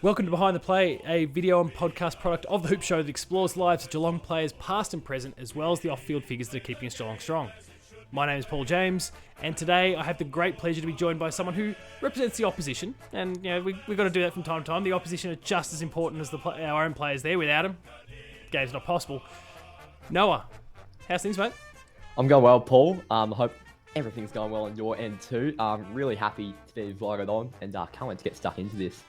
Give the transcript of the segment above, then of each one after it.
Welcome to Behind the Play, a video and podcast product of The Hoop Show that explores the lives of Geelong players past and present, as well as the off-field figures that are keeping us Geelong strong. My name is Paul James, and today I have the great pleasure to be joined by someone who represents the opposition, and we've got to do that from time to time. The opposition are just as important as our own players there. Without them, the game's not possible. Noah, how's things, mate? I'm going well, Paul. Hope everything's going well on your end too. Really happy to be invited on, and can't wait to get stuck into this.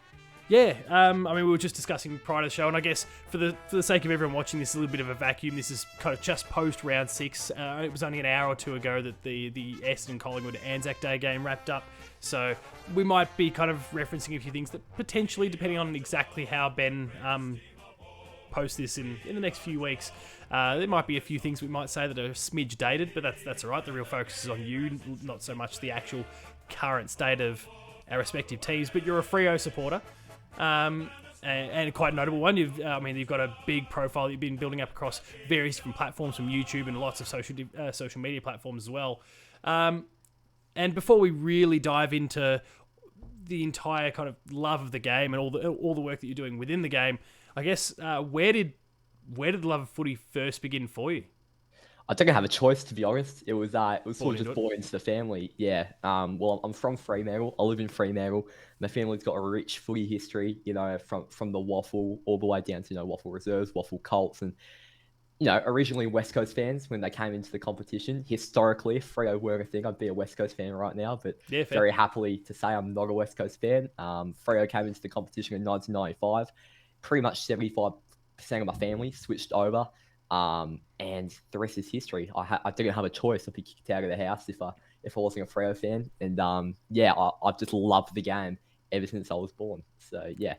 Yeah, we were just discussing prior to the show, and I guess for the sake of everyone watching, this is a little bit of a vacuum. This is kind of just post round 6. It was only an hour or two ago that the Essendon Collingwood Anzac Day game wrapped up, so we might be kind of referencing a few things that potentially, depending on exactly how Ben posts this in the next few weeks, there might be a few things we might say that are a smidge dated, but that's all right. The real focus is on you, not so much the actual current state of our respective teams. But you're a Freo supporter. And quite a notable one. You've got a big profile that you've been building up across various different platforms, from YouTube and lots of social media platforms as well. And before we really dive into the entire kind of love of the game and all the work that you're doing within the game, I guess where did the love of footy first begin for you? I don't have a choice, to be honest. It was sort of just born into the family. Yeah. Well, I'm from Fremantle. I live in Fremantle. My family's got a rich footy history, from the Waffle all the way down to, Waffle Reserves, Waffle Colts, and, originally West Coast fans when they came into the competition. Historically, if Freo were a thing, I'd be a West Coast fan right now, but yeah, very happily to say I'm not a West Coast fan. Freo came into the competition in 1995. Pretty much 75% of my family switched over. And the rest is history. I didn't have a choice. I'd be kicked out of the house if I wasn't a Freo fan. And I've just loved the game ever since I was born. So yeah.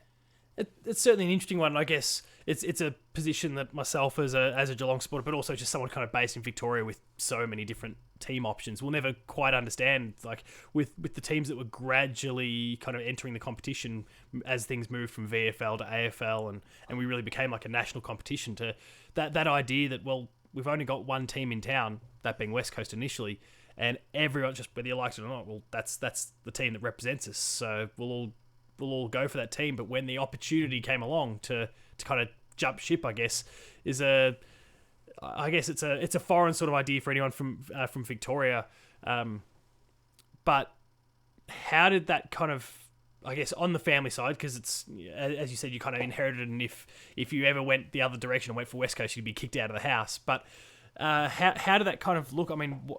It's certainly an interesting one. I guess it's a position that myself as a Geelong supporter, but also just someone kind of based in Victoria with so many different team options, will never quite understand. Like with the teams that were gradually kind of entering the competition as things moved from VFL to AFL, and we really became like a national competition, to that idea that, well, we've only got one team in town, that being West Coast initially, and everyone, just whether you liked it or not, well, that's the team that represents us. So we'll all go for that team. But when the opportunity came along to kind of jump ship, I guess it's a foreign sort of idea for anyone from Victoria. But how did that kind of, I guess, on the family side, because it's, as you said, you kind of inherited it, and if you ever went the other direction and went for West Coast, you'd be kicked out of the house. But how did that kind of look? I mean,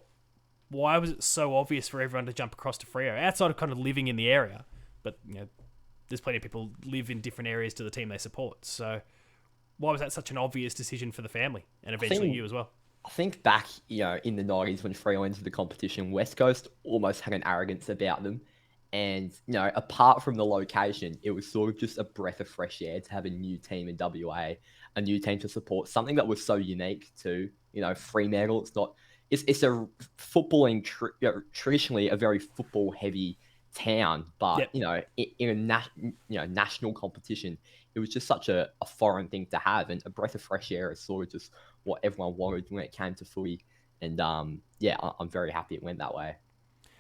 why was it so obvious for everyone to jump across to Freo outside of kind of living in the area? But there's plenty of people live in different areas to the team they support. So why was that such an obvious decision for the family, and eventually you as well? I think back, in the 90s when Freo entered the competition, West Coast almost had an arrogance about them. And, apart from the location, it was sort of just a breath of fresh air to have a new team in WA, a new team to support, something that was so unique to, Fremantle. It's a footballing, traditionally a very football heavy town, but yep. In a national competition, it was just such a foreign thing to have, and a breath of fresh air is sort of just what everyone wanted when it came to footy. And I'm very happy it went that way.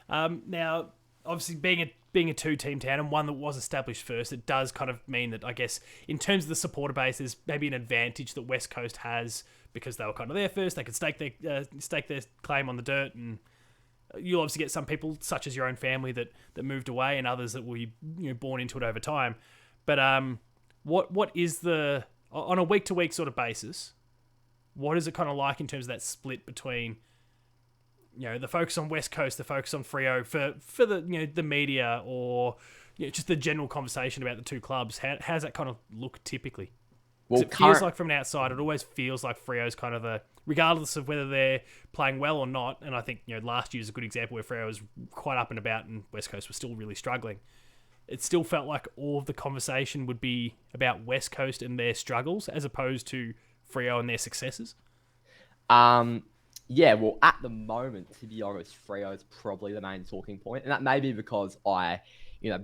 Now, obviously, being a two-team town, and one that was established first, it does kind of mean that, I guess, in terms of the supporter base, there's maybe an advantage that West Coast has, because they were kind of there first. They could stake their claim on the dirt, and you'll obviously get some people, such as your own family, that moved away, and others that will be born into it over time. But what is the, on a week-to-week sort of basis, what is it kind of like in terms of that split between the focus on West Coast, the focus on Freo for the the media, or just the general conversation about the two clubs? How's that kind of look typically? Well, it feels like from an outside, it always feels like Freo's kind of regardless of whether they're playing well or not. And I think last year's a good example where Freo was quite up and about, and West Coast was still really struggling. It still felt like all of the conversation would be about West Coast and their struggles, as opposed to Freo and their successes. Yeah, well, at the moment, to be honest, Freo is probably the main talking point. And that may be because I,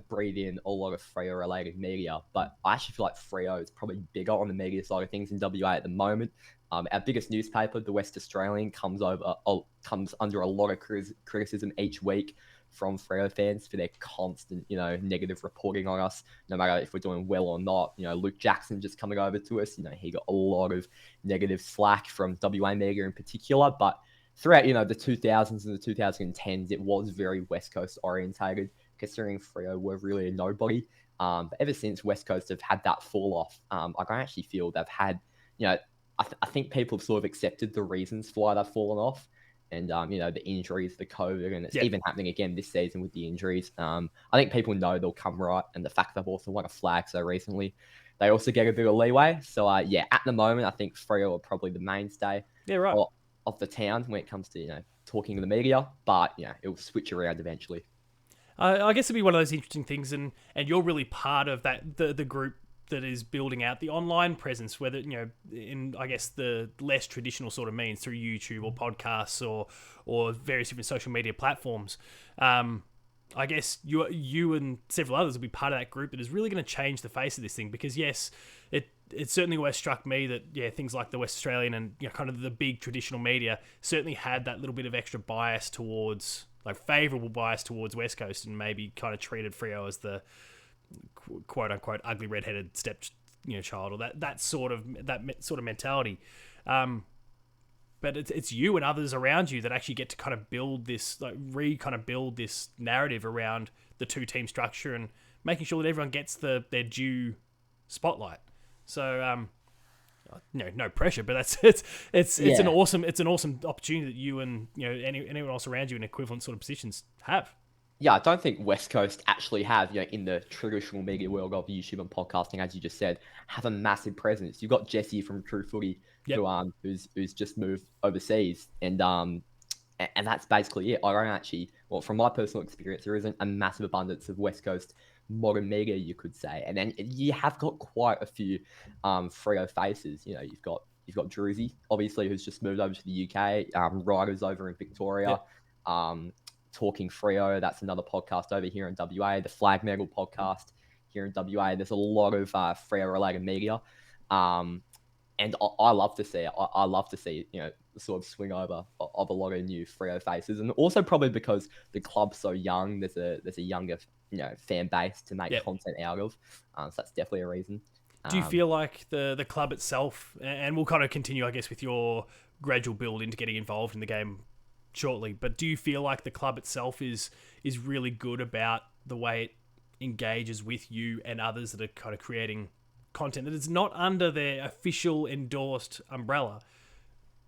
breathe in a lot of Freo-related media. But I actually feel like Freo is probably bigger on the media side of things in WA at the moment. Our biggest newspaper, the West Australian, comes under a lot of criticism each week from Freo fans for their constant, negative reporting on us, no matter if we're doing well or not. Luke Jackson just coming over to us, he got a lot of negative slack from WA media in particular, but throughout, the 2000s and the 2010s, it was very West Coast orientated, considering Freo were really a nobody. But ever since West Coast have had that fall off, I can actually feel they've had, I think people have sort of accepted the reasons for why they've fallen off. And, the injuries, the COVID, and it's even happening again this season with the injuries. I think people know they'll come right. And the fact they've also won a flag so recently, they also get a bit of leeway. So, at the moment, I think Freo are probably the mainstay of the town when it comes to, talking to the media. But, it will switch around eventually. I guess it'd be one of those interesting things, and you're really part of that, the group that is building out the online presence, whether, in, I guess, the less traditional sort of means through YouTube or podcasts or various different social media platforms. I guess you and several others will be part of that group that is really going to change the face of this thing, because yes, it certainly always struck me that things like the West Australian and kind of the big traditional media certainly had that little bit of extra bias towards, like, favourable bias towards West Coast, and maybe kind of treated Freo as the quote unquote ugly redheaded child, or that sort of mentality. But it's you and others around you that actually get to kind of build this, build this narrative around the two team structure and making sure that everyone gets their due spotlight. So no pressure, but it's an awesome opportunity that you and anyone else around you in equivalent sort of positions have. Yeah, I don't think West Coast actually have, in the traditional media world of YouTube and podcasting, as you just said, have a massive presence. You've got Jesse from True Footy, who's just moved overseas, and that's basically it. I don't actually, well, from my personal experience, there isn't a massive abundance of West Coast modern media, you could say, and then you have got quite a few Freo faces. You've got Druzy, obviously, who's just moved over to the UK. Ryder's over in Victoria. Talking Freo, that's another podcast over here in WA. The Flag Medal podcast here in WA. There's a lot of Freo related media, and I love to see it. I love to see the sort of swing over of a lot of new Freo faces, and also probably because the club's so young. There's a younger fan base to make content out of, so that's definitely a reason. Do you feel like the club itself, and we'll kind of continue, I guess, with your gradual build into getting involved in the game shortly, but do you feel like the club itself is really good about the way it engages with you and others that are kind of creating content that is not under their official endorsed umbrella,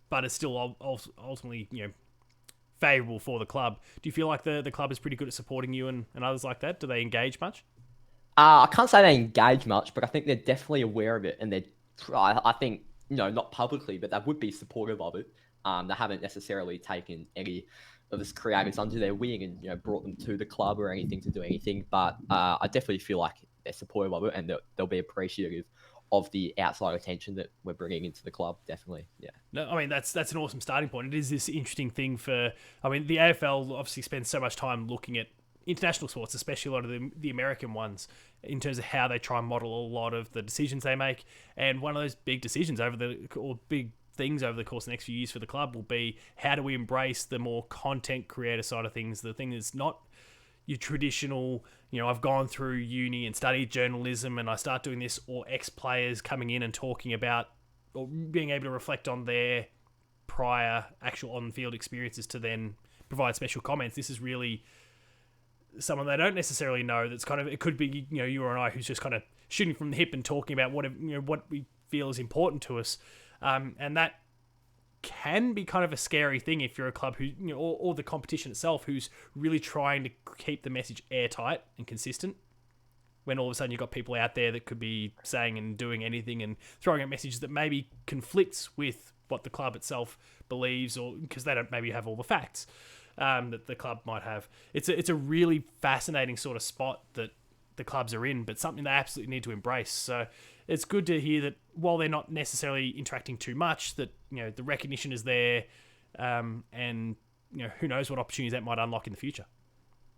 but is still ultimately favourable for the club? Do you feel like the club is pretty good at supporting you and others like that? Do they engage much? I can't say they engage much, but I think they're definitely aware of it, and I think not publicly, but they would be supportive of it. They haven't necessarily taken any of us creators under their wing and brought them to the club or anything to do anything. But I definitely feel like they're supportive of it, and they'll be appreciative of the outside attention that we're bringing into the club. Definitely, yeah. No, I mean that's an awesome starting point. It is this interesting thing the AFL obviously spends so much time looking at international sports, especially a lot of the American ones, in terms of how they try and model a lot of the decisions they make. And one of those big decisions big things over the course of the next few years for the club will be, how do we embrace the more content creator side of things, the thing that's not your traditional, I've gone through uni and studied journalism and I start doing this, or ex-players coming in and talking about or being able to reflect on their prior actual on-field experiences to then provide special comments. This is really someone they don't necessarily know that's kind of, it could be, you or I, who's just kind of shooting from the hip and talking about what we feel is important to us. And that can be kind of a scary thing if you're a club who, or the competition itself, who's really trying to keep the message airtight and consistent, when all of a sudden you've got people out there that could be saying and doing anything and throwing out messages that maybe conflicts with what the club itself believes, or because they don't maybe have all the facts that the club might have. It's a really fascinating sort of spot that the clubs are in, but something they absolutely need to embrace. So it's good to hear that while they're not necessarily interacting too much, that the recognition is there, and who knows what opportunities that might unlock in the future.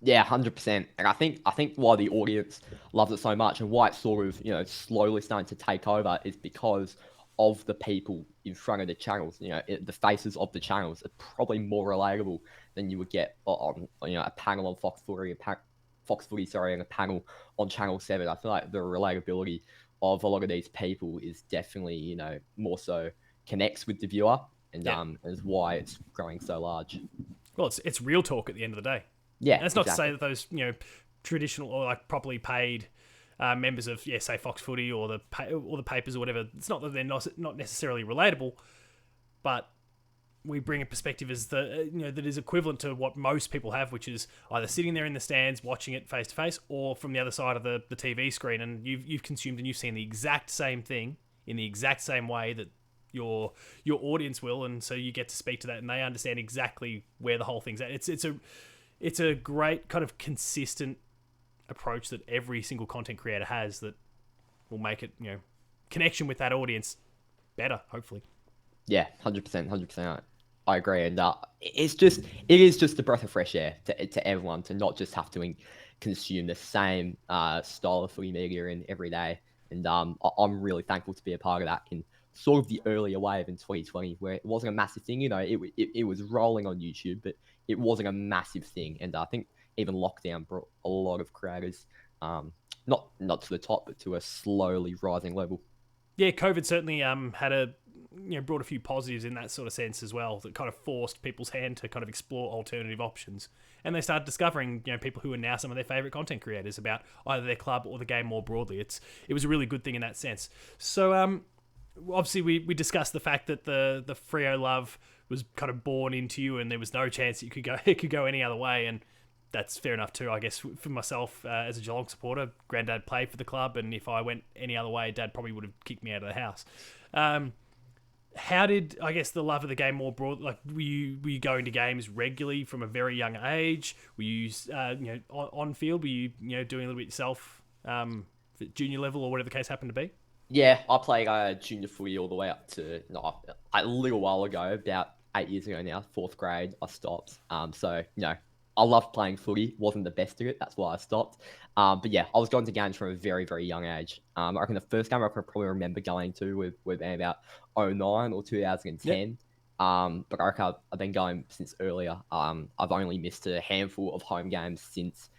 Yeah, 100%. And I think why the audience loves it so much and why it's sort of slowly starting to take over is because of the people in front of the channels, the faces of the channels are probably more relatable than you would get on a panel on Fox Footy, and a panel on Channel 7. I feel like the relatability of a lot of these people is definitely, more so connects with the viewer, and is why it's growing so large. Well, it's real talk at the end of the day. Yeah, and it's not to say that those traditional or like properly paid members of say Fox Footy or the papers or whatever. It's not that they're not necessarily relatable, but we bring a perspective as that is equivalent to what most people have, which is either sitting there in the stands watching it face to face, or from the other side of the TV screen, and you've consumed and you've seen the exact same thing in the exact same way that your audience will, and so you get to speak to that, and they understand exactly where the whole thing's at. It's a great kind of consistent approach that every single content creator has that will make it connection with that audience better, hopefully. Yeah, 100%. I agree, and it is just a breath of fresh air to everyone to not just have to consume the same style of footy media in every day. And I'm really thankful to be a part of that in sort of the earlier wave in 2020, where it wasn't a massive thing. It was rolling on YouTube, but it wasn't a massive thing. And I think even lockdown brought a lot of creators, not to the top, but to a slowly rising level. Yeah, COVID certainly brought a few positives in that sort of sense as well, that kind of forced people's hand to kind of explore alternative options, and they started discovering people who are now some of their favorite content creators about either their club or the game more broadly. It was a really good thing in that sense. So obviously we discussed the fact that the Freo love was kind of born into you, and there was no chance it could go any other way, and that's fair enough too, I guess. For myself, as a Geelong supporter, Granddad played for the club, and if I went any other way, Dad probably would have kicked me out of the house. How did, I guess, the love of the game more broad, like, were you going to games regularly from a very young age? Were you, on field? Were you, doing a little bit yourself, at junior level or whatever the case happened to be? Yeah, I played junior footy all the way up to a little while ago, about 8 years ago now, 4th grade. I stopped. So I loved playing footy. Wasn't the best at it. That's why I stopped. But yeah, I was going to games from a very, very young age. I reckon the first game I can probably remember going to would be about 2009 or 2010. Yep. But I reckon I've been going since earlier. I've only missed a handful of home games since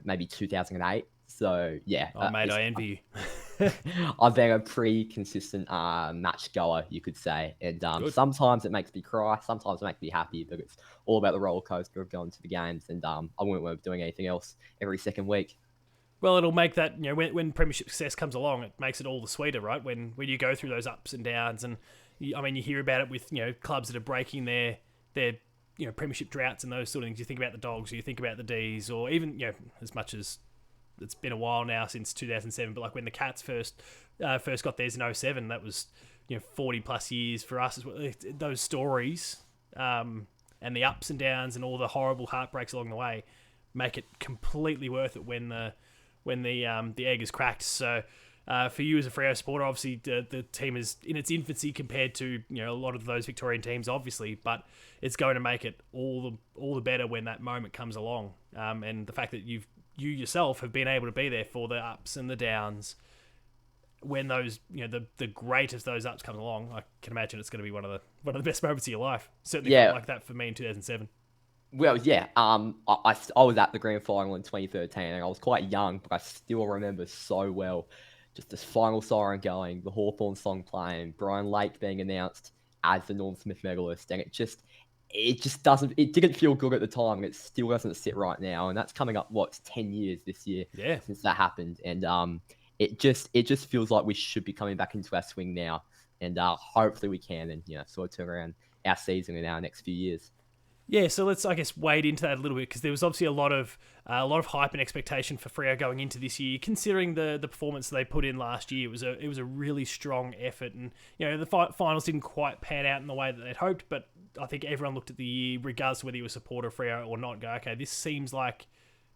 maybe 2008. So yeah. Oh mate, I envy you. I've been a pretty consistent match goer, you could say. And sometimes it makes me cry, sometimes it makes me happy, but it's all about the roller coaster of going to the games. And I wouldn't want to be doing anything else every second week. Well, it'll make that, when premiership success comes along, it makes it all the sweeter, right? When you go through those ups and downs, and you hear about it with clubs that are breaking their premiership droughts and those sort of things. You think about the Dogs, or you think about the D's, or even as much as it's been a while now since 2007, but like when the Cats first got theirs in 2007, that was 40 plus years for us as well. Those stories and the ups and downs and all the horrible heartbreaks along the way make it completely worth it when the egg is cracked. So for you as a Freo supporter, obviously the team is in its infancy compared to a lot of those Victorian teams, obviously, but it's going to make it all the better when that moment comes along. And the fact that you yourself have been able to be there for the ups and the downs when those the great of those ups comes along, I can imagine it's going to be one of the best moments of your life. Certainly felt like that for me in 2007. Well, yeah. I was at the grand final in 2013, and I was quite young, but I still remember so well just this final siren going, the Hawthorn song playing, Brian Lake being announced as the Norm Smith medalist, and it didn't feel good at the time, and it still doesn't sit right now. And that's coming up, 10 years this year since that happened. And it just feels like we should be coming back into our swing now. And hopefully we can, and sort of turn around our season in our next few years. Yeah, so let's, I guess, wade into that a little bit, because there was obviously a lot of hype and expectation for Freo going into this year, considering the performance they put in last year. It was a really strong effort, and the finals didn't quite pan out in the way that they'd hoped, but I think everyone looked at the year, regardless of whether you were a supporter of Freo or not, and go, okay, this seems like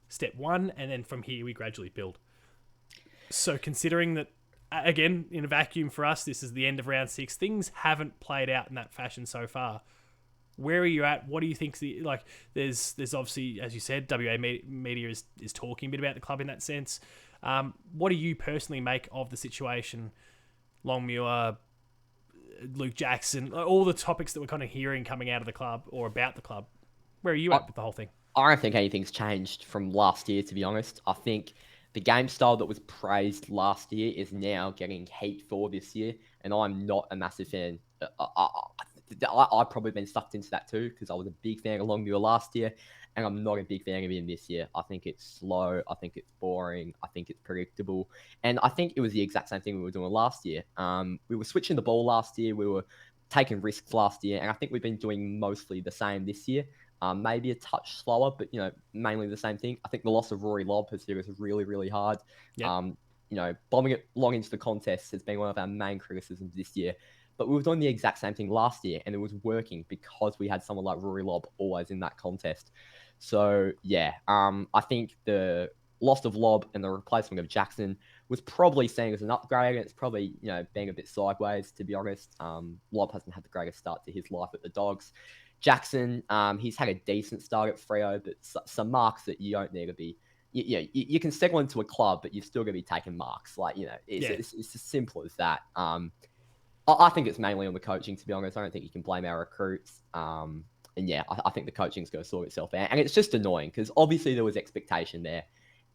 step one, and then from here we gradually build. So considering that, again, in a vacuum for us, this is the end of round 6, things haven't played out in that fashion so far. Where are you at? What do you think? There's obviously, as you said, WA media is talking a bit about the club in that sense. What do you personally make of the situation? Longmuir, Luke Jackson, all the topics that we're kind of hearing coming out of the club or about the club. Where are you at with the whole thing? I don't think anything's changed from last year, to be honest. I think the game style that was praised last year is now getting heat for this year, and I'm not a massive fan. I've probably been sucked into that too because I was a big fan of Longmuir last year, and I'm not a big fan of him this year. I think it's slow. I think it's boring. I think it's predictable, and I think it was the exact same thing we were doing last year. We were switching the ball last year. We were taking risks last year, and I think we've been doing mostly the same this year. Maybe a touch slower, but mainly the same thing. I think the loss of Rory Lobb has hit us really, really hard. Yep. Bombing it long into the contest has been one of our main criticisms this year. But we were doing the exact same thing last year, and it was working because we had someone like Rory Lobb always in that contest. So yeah, I think the loss of Lobb and the replacement of Jackson was probably seen as an upgrade, and it's probably being a bit sideways, to be honest. Lobb hasn't had the greatest start to his life at the Dogs. Jackson, he's had a decent start at Freo, but some marks that you don't need to be. You can settle into a club, but you've still got to be taking marks. It's as simple as that. I think it's mainly on the coaching, to be honest. I don't think you can blame our recruits. I think the coaching's going to sort itself out. And it's just annoying because obviously there was expectation there.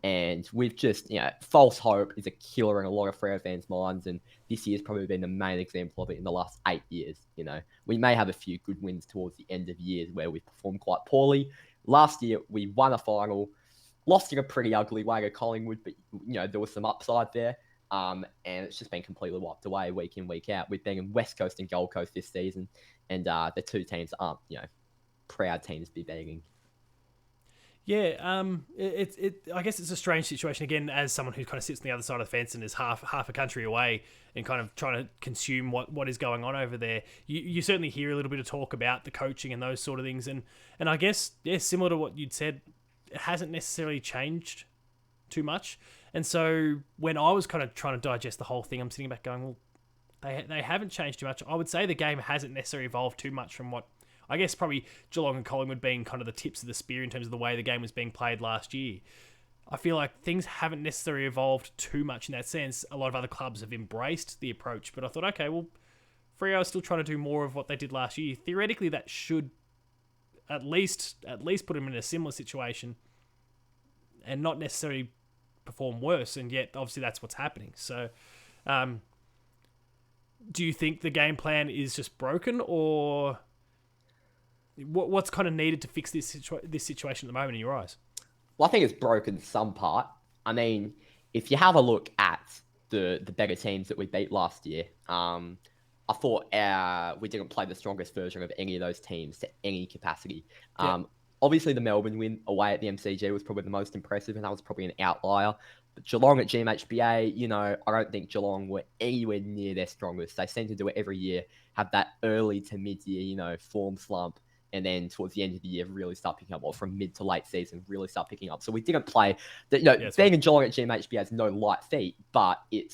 And we've just, false hope is a killer in a lot of Freo fans' minds. And this year's probably been the main example of it in the last 8 years. We may have a few good wins towards the end of years where we performed quite poorly. Last year, we won a final, lost in a pretty ugly way to Collingwood, but, there was some upside there. And it's just been completely wiped away week in, week out. We've been in West Coast and Gold Coast this season. And the two teams aren't, proud teams to be beating. Yeah, I guess it's a strange situation again as someone who kind of sits on the other side of the fence and is half a country away and kind of trying to consume what is going on over there. You certainly hear a little bit of talk about the coaching and those sort of things, and I guess similar to what you'd said, it hasn't necessarily changed too much. And so when I was kind of trying to digest the whole thing, I'm sitting back going, well, they haven't changed too much. I would say the game hasn't necessarily evolved too much from what. I guess probably Geelong and Collingwood being kind of the tips of the spear in terms of the way the game was being played last year. I feel like things haven't necessarily evolved too much in that sense. A lot of other clubs have embraced the approach, but I thought, okay, well, Freo is still trying to do more of what they did last year. Theoretically, that should at least put them in a similar situation and not necessarily perform worse, and yet obviously that's what's happening. So do you think the game plan is just broken, or what's kind of needed to fix this situation at the moment in your eyes? Well, I think it's broken some part. I mean, if you have a look at the better teams that we beat last year, I thought we didn't play the strongest version of any of those teams to any capacity. Obviously, the Melbourne win away at the MCG was probably the most impressive, and that was probably an outlier. But Geelong at GMHBA, I don't think Geelong were anywhere near their strongest. They seem to do it every year, have that early to mid-year, form slump, and then towards the end of the year, really start picking up, or from mid to late season, really start picking up. So we didn't play. Being in Geelong at GMHBA is no light feat, but it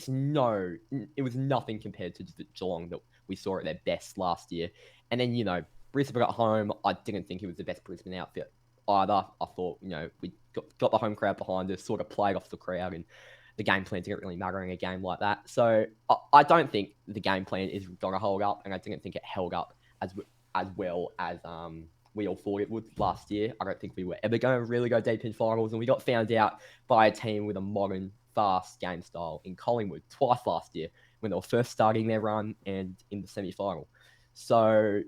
was nothing compared to the Geelong that we saw at their best last year. And then, Brisbane at home, I didn't think it was the best Brisbane outfit either. I thought, we got the home crowd behind us, sort of played off the crowd, and the game plan didn't really matter in a game like that. So I don't think the game plan is going to hold up, and I didn't think it held up as well as we all thought it would last year. I don't think we were ever going to really go deep in finals, and we got found out by a team with a modern, fast game style in Collingwood twice last year when they were first starting their run and in the semi-final. So,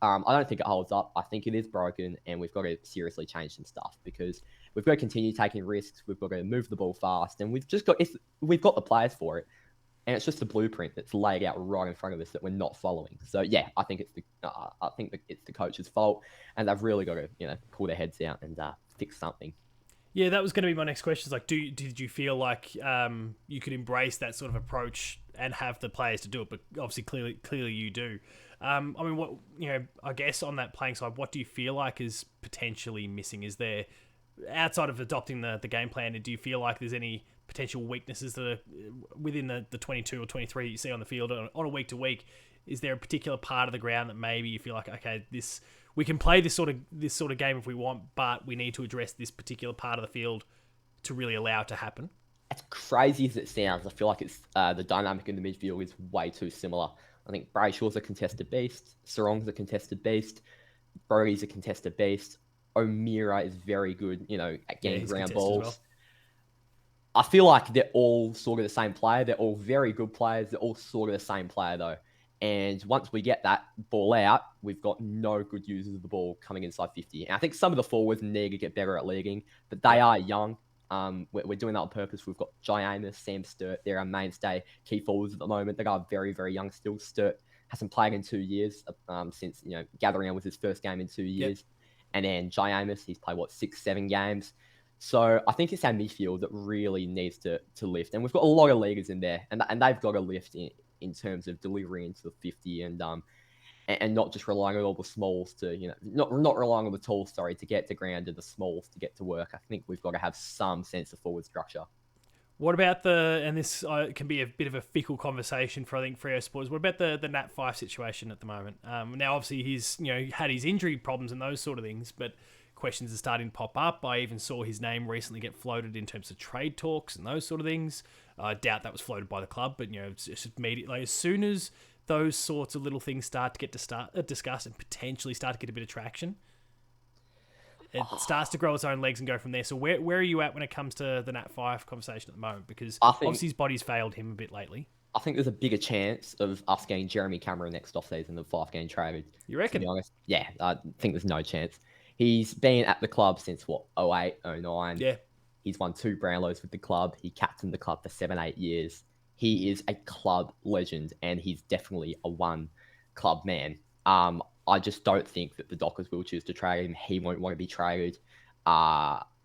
I don't think it holds up. I think it is broken, and we've got to seriously change some stuff because we've got to continue taking risks. We've got to move the ball fast, and we've got the players for it. And it's just a blueprint that's laid out right in front of us that we're not following. So I think it's the coach's fault, and they've really got to pull their heads out and fix something. Yeah, that was going to be my next question. Is like, did you feel like you could embrace that sort of approach and have the players to do it? But obviously, clearly you do. I mean, what I guess on that playing side, what do you feel like is potentially missing? Is there, outside of adopting the game plan, do you feel like there's any potential weaknesses that are within the 22 or 23 you see on the field on a week to week? Is there a particular part of the ground that maybe you feel like, okay, we can play this sort of game if we want, but we need to address this particular part of the field to really allow it to happen? As crazy as it sounds, I feel like it's the dynamic in the midfield is way too similar. I think Brayshaw's a contested beast. Sarong's a contested beast. Brody's a contested beast. O'Meara is very good, at getting he's ground contested as balls. well. I feel like they're all sort of the same player. They're all very good players. They're all sort of the same player, though. And once we get that ball out, we've got no good users of the ball coming inside 50. And I think some of the forwards need to get better at leading, but they are young. We're doing that on purpose. We've got Gryan Miers, Sam Sturt. They're our mainstay key forwards at the moment. They are very, very young still. Sturt hasn't played in 2 years since, Gathering was his first game in 2 years. Yep. And then Gryan Miers, he's played, 6, 7 games. So I think it's our midfield that really needs to lift. And we've got a lot of leaguers in there, and they've got to lift in terms of delivery into the 50 and not just relying on all the smalls to, not relying on the talls, to get to ground and the smalls to get to work. I think we've got to have some sense of forward structure. What about and this can be a bit of a fickle conversation for, I think, Freo supporters. What about the Nat 5 situation at the moment? Now, obviously, he's had his injury problems and those sort of things, but questions are starting to pop up. I even saw his name recently get floated in terms of trade talks and those sort of things. I doubt that was floated by the club, but it's just immediately, as soon as those sorts of little things start to get discussed and potentially start to get a bit of traction, it starts to grow its own legs and go from there. So where are you at when it comes to the Nat 5 conversation at the moment? Because obviously his body's failed him a bit lately. I think there's a bigger chance of us getting Jeremy Cameron next offseason than Fife getting traded. You reckon? To be honest, yeah, I think there's no chance. He's been at the club since 08, 09. Yeah. He's won 2 Brownlows with the club. He captained the club for 7, 8 years. He is a club legend, and he's definitely a one club man. I just don't think that the Dockers will choose to trade him. He won't want to be traded.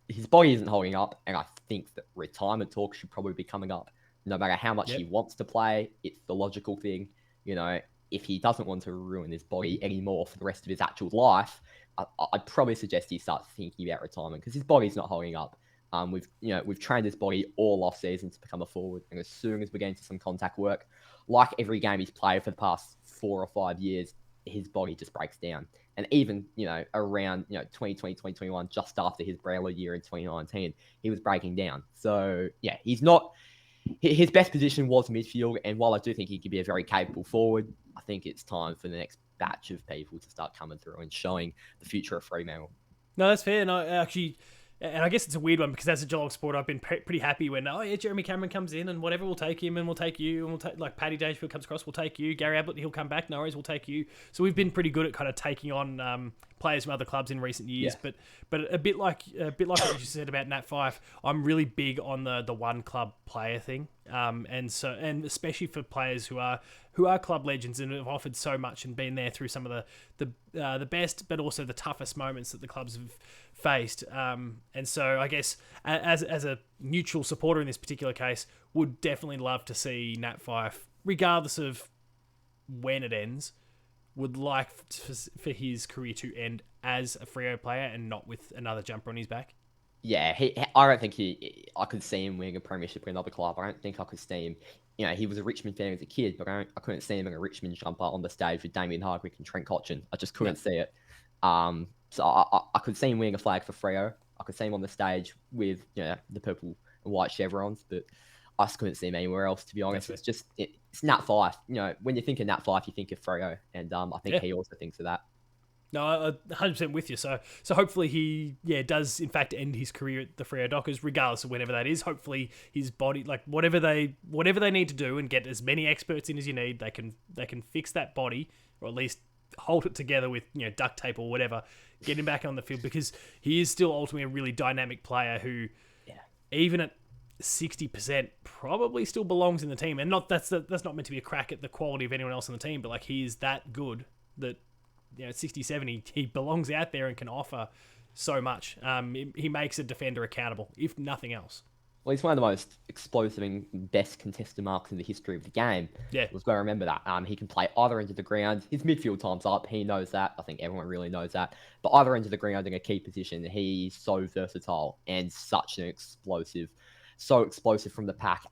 His body isn't holding up, and I think that retirement talk should probably be coming up. No matter how much he wants to play, it's the logical thing. If he doesn't want to ruin his body anymore for the rest of his actual life, I'd probably suggest he starts thinking about retirement because his body's not holding up. We've trained his body all off season to become a forward, and as soon as we get into some contact work, like every game he's played for the past 4 or 5 years, his body just breaks down. And even around 2020, 2021, just after his Brownlow year in 2019, he was breaking down. So yeah, he's not. His best position was midfield, and while I do think he could be a very capable forward, I think it's time for the next batch of people to start coming through and showing the future of Fremantle. No, that's fair. And I guess it's a weird one because as a Geelong supporter, I've been pretty happy when, Jeremy Cameron comes in and whatever, we'll take him and we'll take you and we'll take, like, Paddy Dangerfield comes across, we'll take you. Gary Ablett, he'll come back. No worries, we'll take you. So we've been pretty good at kind of taking on players from other clubs in recent years. Yeah. But a bit like what you said about Nat 5, I'm really big on the one club player thing. And especially for players who are club legends and have offered so much and been there through some of the best, but also the toughest moments that the clubs have faced. And so I guess as a neutral supporter in this particular case, would definitely love to see Nat 5, regardless of when it ends, would like for his career to end as a Freo player and not with another jumper on his back. Yeah, I don't think I could see him winning a premiership with another club. I don't think I could see him. He was a Richmond fan as a kid, but I couldn't see him in a Richmond jumper on the stage with Damien Hardwick and Trent Cotchin. I just couldn't see it. So I could see him winning a flag for Freo. I could see him on the stage with the purple and white chevrons, but I just couldn't see him anywhere else, to be honest. It's Nat 5. When you think of Nat 5, you think of Freo, and I think he also thinks of that. No, I'm 100% with you. So hopefully he does in fact end his career at the Freo Dockers, regardless of whenever that is. Hopefully his body, like whatever they need to do, and get as many experts in as you need, they can fix that body, or at least hold it together with duct tape or whatever, get him back on the field, because he is still ultimately a really dynamic player who, even at 60%, probably still belongs in the team. And that's not meant to be a crack at the quality of anyone else on the team, but like he is that good that. 67, he belongs out there and can offer so much. He makes a defender accountable, if nothing else. Well, he's one of the most explosive and best contested marks in the history of the game. Yeah. We've got to remember that. He can play either end of the ground. His midfield time's up. He knows that. I think everyone really knows that. But either end of the ground in a key position, he's so versatile and such an explosive. So explosive from the pack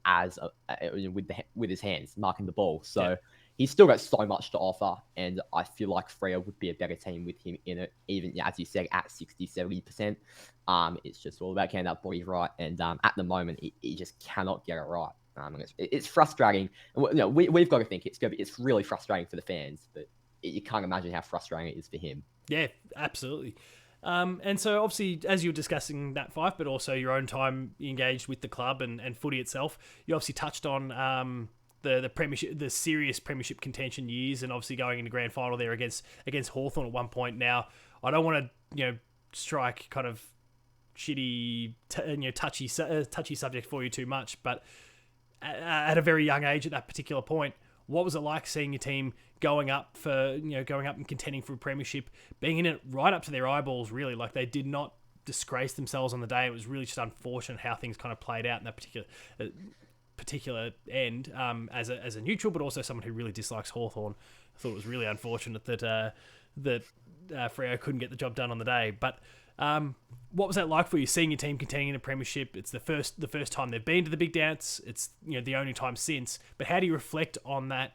with his hands, marking the ball. So he's still got so much to offer, and I feel like Freo would be a better team with him in it, even, as you said, at 60, 70%. It's just all about getting that body right, and at the moment, he just cannot get it right. And it's frustrating. And we've got to think it's really frustrating for the fans, but you can't imagine how frustrating it is for him. Yeah, absolutely. And so obviously, as you were discussing that fight, but also your own time engaged with the club and footy itself, you obviously touched on the premiership, the serious premiership contention years, and obviously going into grand final there against Hawthorn at one point. Now, I don't want to strike kind of shitty, touchy subject for you too much, but at a very young age at that particular point, what was it like seeing your team going up and contending for a premiership, being in it right up to their eyeballs, really? Like, they did not disgrace themselves on the day. It was really just unfortunate how things kind of played out in that particular end, as a neutral, but also someone who really dislikes Hawthorn. I thought it was really unfortunate that Freo couldn't get the job done on the day. But what was that like for you, seeing your team contending in a premiership? It's the first time they've been to the big dance. It's the only time since. But how do you reflect on that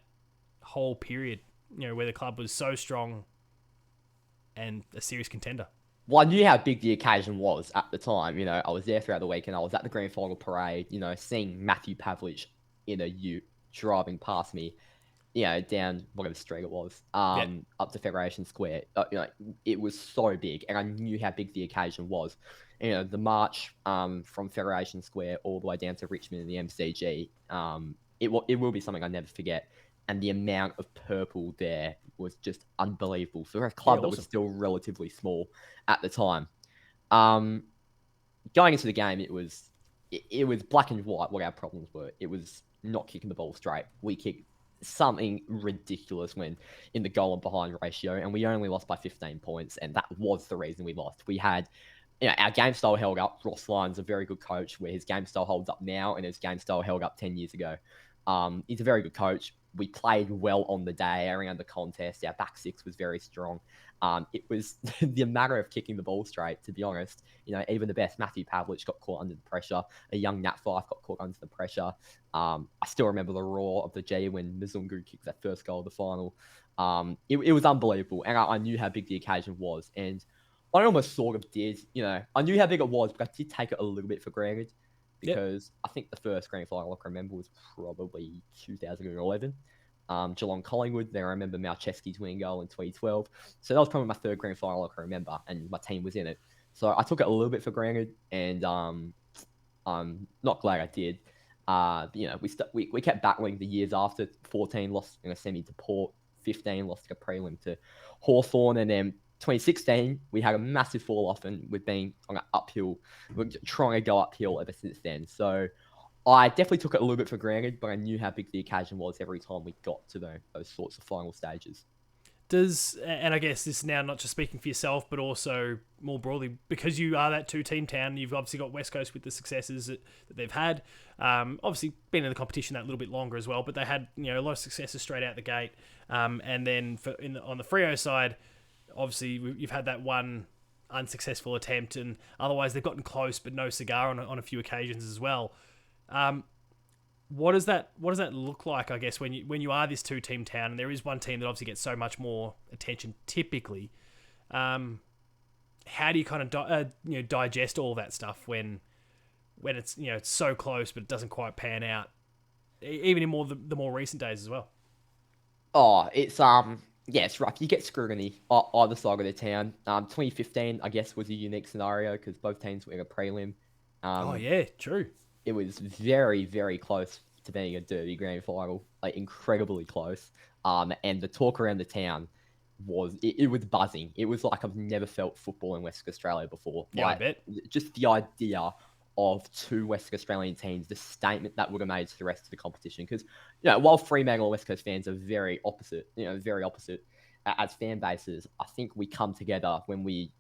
whole period, where the club was so strong and a serious contender? Well, I knew how big the occasion was at the time. I was there throughout the week, and I was at the grand final parade. Seeing Matthew Pavlich in a ute driving past me, down whatever street it was, up to Federation Square. It was so big, and I knew how big the occasion was. The march from Federation Square all the way down to Richmond and the MCG. It will be something I never forget. And the amount of purple there was just unbelievable for a club that was still relatively small at the time. Going into the game, it was black and white what our problems were. It was not kicking the ball straight. We kicked something ridiculous when in the goal and behind ratio, and we only lost by 15 points, and that was the reason we lost. We had, our game style held up. Ross Lyon's a very good coach, where his game style holds up now, and his game style held up 10 years ago. He's a very good coach. We played well on the day around the contest. Our back six was very strong. It was the matter of kicking the ball straight, to be honest. Even the best Matthew Pavlich got caught under the pressure. A young Nat Fife got caught under the pressure. I still remember the roar of the G when Mzungu kicked that first goal of the final. It was unbelievable, and I knew how big the occasion was. And I almost sort of did, I knew how big it was, but I did take it a little bit for granted. Because I think the first grand final I can remember was probably 2011. Geelong Collingwood. Then I remember Malcheski's winning goal in 2012. So that was probably my third grand final I can remember, and my team was in it. So I took it a little bit for granted, and I'm not glad I did. We kept battling the years after. 14 lost in a semi to Port. 15 lost a prelim to Hawthorn, and then 2016, we had a massive fall off, and we've been on an uphill. We're trying to go uphill ever since then. So I definitely took it a little bit for granted, but I knew how big the occasion was every time we got to those sorts of final stages. And I guess this is now not just speaking for yourself, but also more broadly, because you are that two-team town, you've obviously got West Coast with the successes that they've had. Obviously, been in the competition that little bit longer as well, but they had a lot of successes straight out the gate. And then on the Freo side, obviously, you've had that one unsuccessful attempt, and otherwise they've gotten close, but no cigar on a few occasions as well. What does that look like, I guess, when you are this two-team town, and there is one team that obviously gets so much more attention typically? How do you kind of digest all that stuff when it's it's so close but it doesn't quite pan out, even in the more recent days as well? Oh, it's yeah, it's rough. You get scrutiny either side of the town. 2015, I guess, was a unique scenario because both teams were in a prelim. Oh yeah, true. It was very, very close to being a derby grand final, like incredibly close. And the talk around the town was buzzing. It was like I've never felt football in Western Australia before. Yeah, like, I bet. Just the idea of two Western Australian teams, the statement that would have made to the rest of the competition. Because while Fremantle and West Coast fans are very opposite, as fan bases, I think we come together when we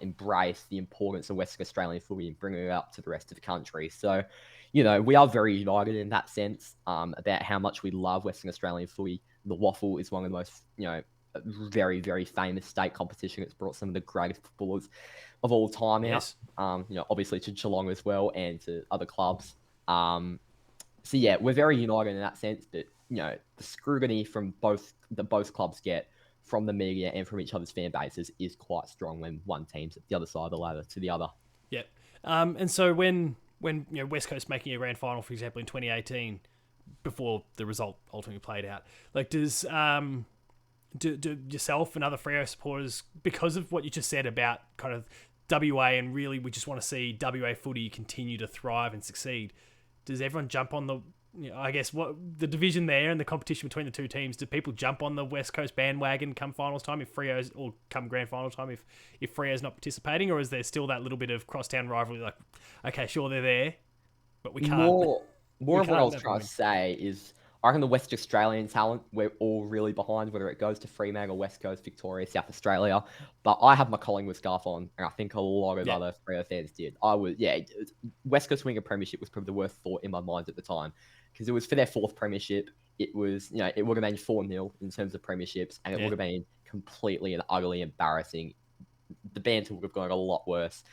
embrace the importance of Western Australian footy and bring it up to the rest of the country. So, we are very united in that sense, about how much we love Western Australian footy. The Waffle is one of the most, very, very famous state competition. It's brought some of the greatest footballers of all time out. Obviously to Geelong as well and to other clubs. So yeah, we're very united in that sense, but the scrutiny from both clubs get from the media and from each other's fan bases is quite strong when one team's at the other side of the ladder to the other. Yep. And so when when West Coast making a grand final, for example, in 2018, before the result ultimately played out, like does do yourself and other Freo supporters, because of what you just said about kind of WA and really we just want to see WA footy continue to thrive and succeed, does everyone jump on the I guess what the division there and the competition between the two teams, do people jump on the West Coast bandwagon come finals time if Freo's, or come grand final time if Freo's not participating, or is there still that little bit of crosstown rivalry, like, okay, sure, they're there, but we can't. More of what I was trying to say is, I reckon the West Australian talent, we're all really behind, whether it goes to Fremantle, West Coast, Victoria, South Australia. But I have my Collingwood scarf on, and I think a lot of other Freo fans did. West Coast winning a premiership was probably the worst thought in my mind at the time, because it was for their fourth premiership. It was, it would have been 4-0 in terms of premierships, and it would have been completely and utterly embarrassing. The banter would have gone a lot worse.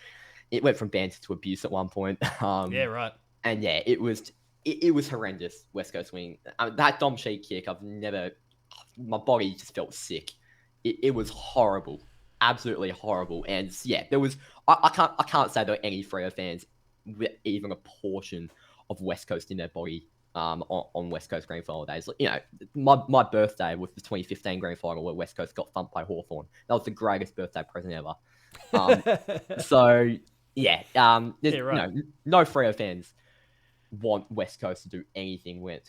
It went from banter to abuse at one point. Right. And it was horrendous, West Coast winning. That Dom Sheet kick, my body just felt sick. It was horrible, absolutely horrible. And there was, I can't say there were any Freo fans with even a portion of West Coast in their body on West Coast grand final days. My birthday was the 2015 grand final where West Coast got thumped by Hawthorn. That was the greatest birthday present ever. No Freo fans want West Coast to do anything when it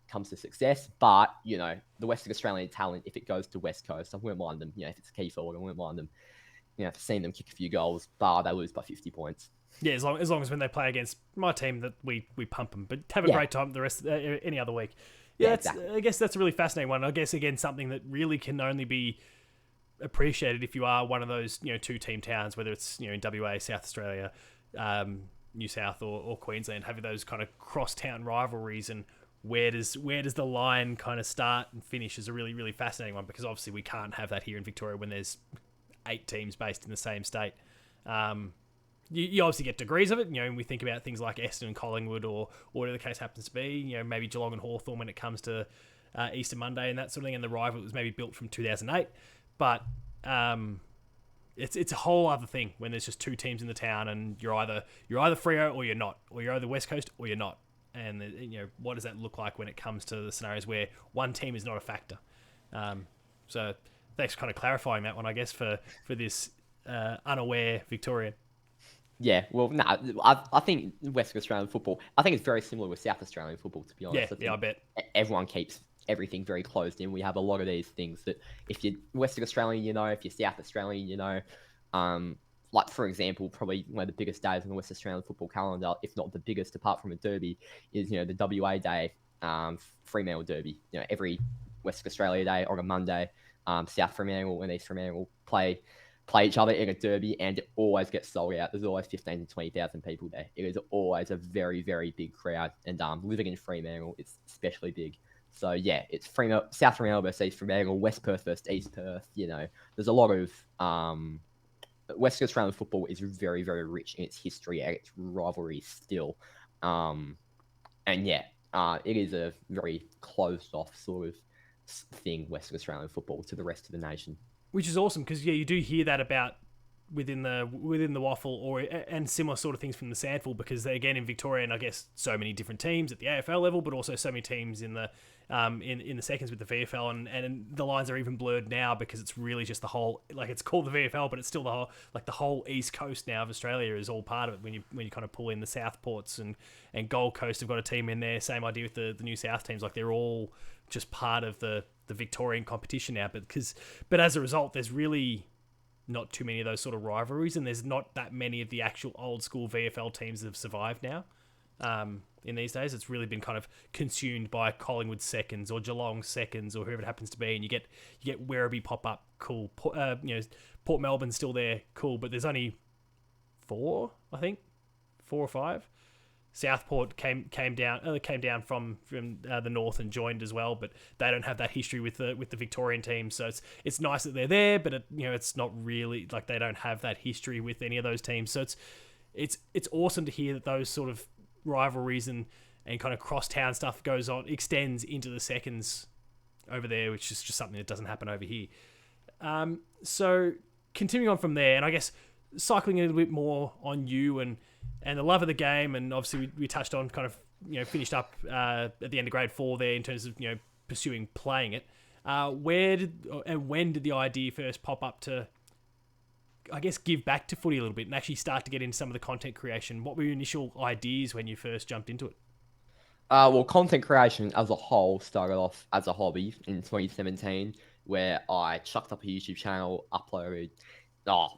comes to success, but the Western Australian talent, if it goes to West Coast, I wouldn't mind them. If it's a key forward, I wouldn't mind them. Seeing them kick a few goals, bar they lose by 50 points. Yeah, as long as when they play against my team that we pump them, but have a great time the rest any other week. Exactly. I guess that's a really fascinating one. I guess again something that really can only be appreciated if you are one of those two team towns, whether it's in WA, South Australia, New South or Queensland, having those kind of cross-town rivalries, and where does the line kind of start and finish is a really, really fascinating one, because obviously we can't have that here in Victoria when there's 8 teams based in the same state. You obviously get degrees of it, when we think about things like Essendon and Collingwood or whatever the case happens to be, maybe Geelong and Hawthorn when it comes to Easter Monday and that sort of thing, and the rival was maybe built from 2008, but it's a whole other thing when there's just 2 teams in the town, and you're either Freo or you're not, or you're either West Coast or you're not. And what does that look like when it comes to the scenarios where one team is not a factor? So thanks for kind of clarifying that one, I guess, for this unaware Victorian. Yeah, well, I think Western Australian football, I think it's very similar with South Australian football, to be honest. I bet. Everyone keeps everything very closed in. We have a lot of these things that if you're Western Australian, if you're South Australian, like, for example, probably one of the biggest days on the West Australian football calendar, if not the biggest apart from a derby, is, the WA Day, Fremantle Derby. Every Western Australia Day on a Monday, South Fremantle and East Fremantle play each other in a derby, and it always gets sold out. There's always 15 to 20,000 people there. It is always a very, very big crowd, and living in Fremantle, it's especially big. So it's South Fremantle versus East Fremantle, West Perth versus East Perth. There's a lot of Western Australian football is very, very rich in its history and its rivalry still. It is a very closed off sort of thing, Western Australian football, to the rest of the nation. Which is awesome, because you do hear that about within the waffle and similar sort of things from the Sandful, because again in Victoria, and I guess so many different teams at the AFL level, but also so many teams in the in the seconds with the VFL, and the lines are even blurred now because it's really just the whole, like, it's called the VFL, but it's still the whole East Coast now of Australia is all part of it. When you kind of pull in the Southports and Gold Coast have got a team in there, same idea with the New South teams, like they're all just part of the Victorian competition now. But as a result, there's really not too many of those sort of rivalries, and there's not that many of the actual old school VFL teams that have survived now. In these days, it's really been kind of consumed by Collingwood seconds or Geelong seconds or whoever it happens to be, and you get Werribee pop up, cool. Port Melbourne's still there, cool, but there's only 4, I think, 4 or 5. Southport came down from the north and joined as well, but they don't have that history with the Victorian team. So it's nice that they're there, but it's not really, like, they don't have that history with any of those teams. So it's awesome to hear that those sort of rivalries and kind of cross-town stuff extends into the seconds over there, which is just something that doesn't happen over here. So continuing on from there, and I guess cycling a little bit more on you and and the love of the game. And obviously we touched on kind of, finished up at the end of grade 4 there in terms of, pursuing playing it. When did the idea first pop up to, I guess, give back to footy a little bit and actually start to get into some of the content creation? What were your initial ideas when you first jumped into it? Well, content creation as a whole started off as a hobby in 2017, where I chucked up a YouTube channel, uploaded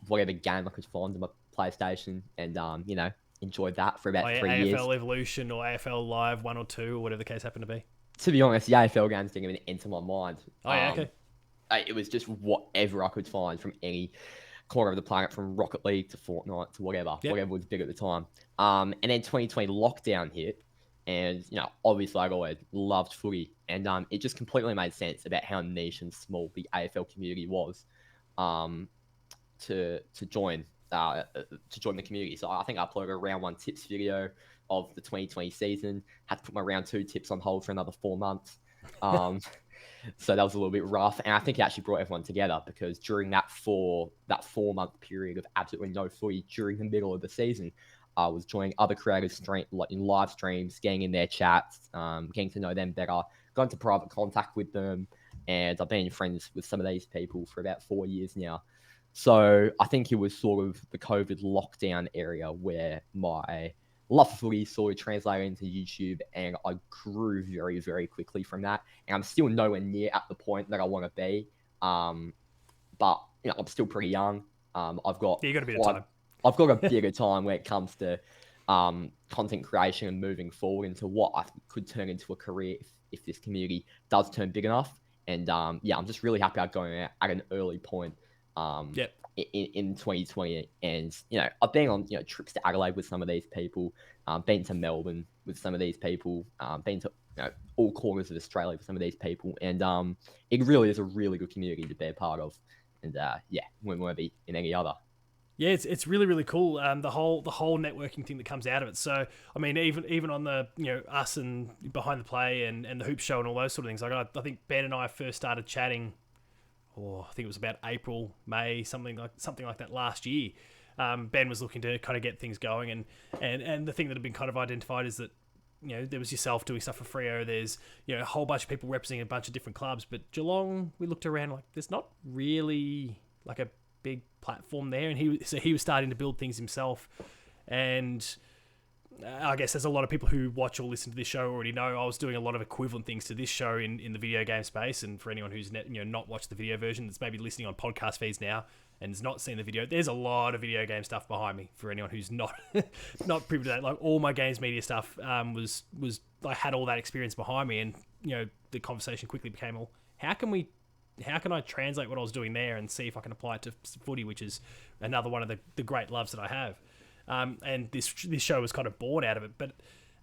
whatever game I could find on my PlayStation, and enjoyed that for about 3 years. AFL Evolution or AFL Live 1 or 2 or whatever the case happened to be. To be honest, the AFL games didn't even enter my mind. Okay. It was just whatever I could find from any corner of the planet, from Rocket League to Fortnite to whatever was big at the time. And then 2020 lockdown hit, and obviously I've always loved footy, and it just completely made sense about how niche and small the AFL community was, to join the community. So I think I uploaded a round 1 tips video of the 2020 season. Had to put my round 2 tips on hold for another 4 months. So that was a little bit rough, and I think it actually brought everyone together, because during that 4-month period of absolutely no footy during the middle of the season, I was joining other creators in live streams, getting in their chats, getting to know them better, got into private contact with them, and I've been friends with some of these people for about 4 years now. So I think it was sort of the COVID lockdown area where my love for footy sort of translated into YouTube, and I grew very, very quickly from that. And I'm still nowhere near at the point that I want to be. But I'm still pretty young. I've got a bit of time. I've got a bit of time when it comes to content creation and moving forward into what I could turn into a career if this community does turn big enough. And I'm just really happy I'm going out at an early point. In 2020, and I've been on trips to Adelaide with some of these people, been to Melbourne with some of these people, been to all corners of Australia with some of these people, and it really is a really good community to be a part of, and wouldn't want to be in any other. Yeah, it's really, really cool. The whole networking thing that comes out of it. So I mean, even on the us and behind the play and the hoop show and all those sort of things. Like I think Ben and I first started chatting. I think it was about April, May, something like that last year. Ben was looking to kind of get things going, and the thing that had been kind of identified is that there was yourself doing stuff for Freo. There's a whole bunch of people representing a bunch of different clubs, but Geelong, we looked around like there's not really like a big platform there, and he was starting to build things himself, and I guess there's a lot of people who watch or listen to this show already know I was doing a lot of equivalent things to this show in the video game space. And for anyone who's not watched the video version, that's maybe listening on podcast feeds now and has not seen the video, there's a lot of video game stuff behind me. For anyone who's not privy to that, like all my games media stuff was I had all that experience behind me, and the conversation quickly became, well, how can I translate what I was doing there and see if I can apply it to footy, which is another one of the great loves that I have. And this show was kind of born out of it. But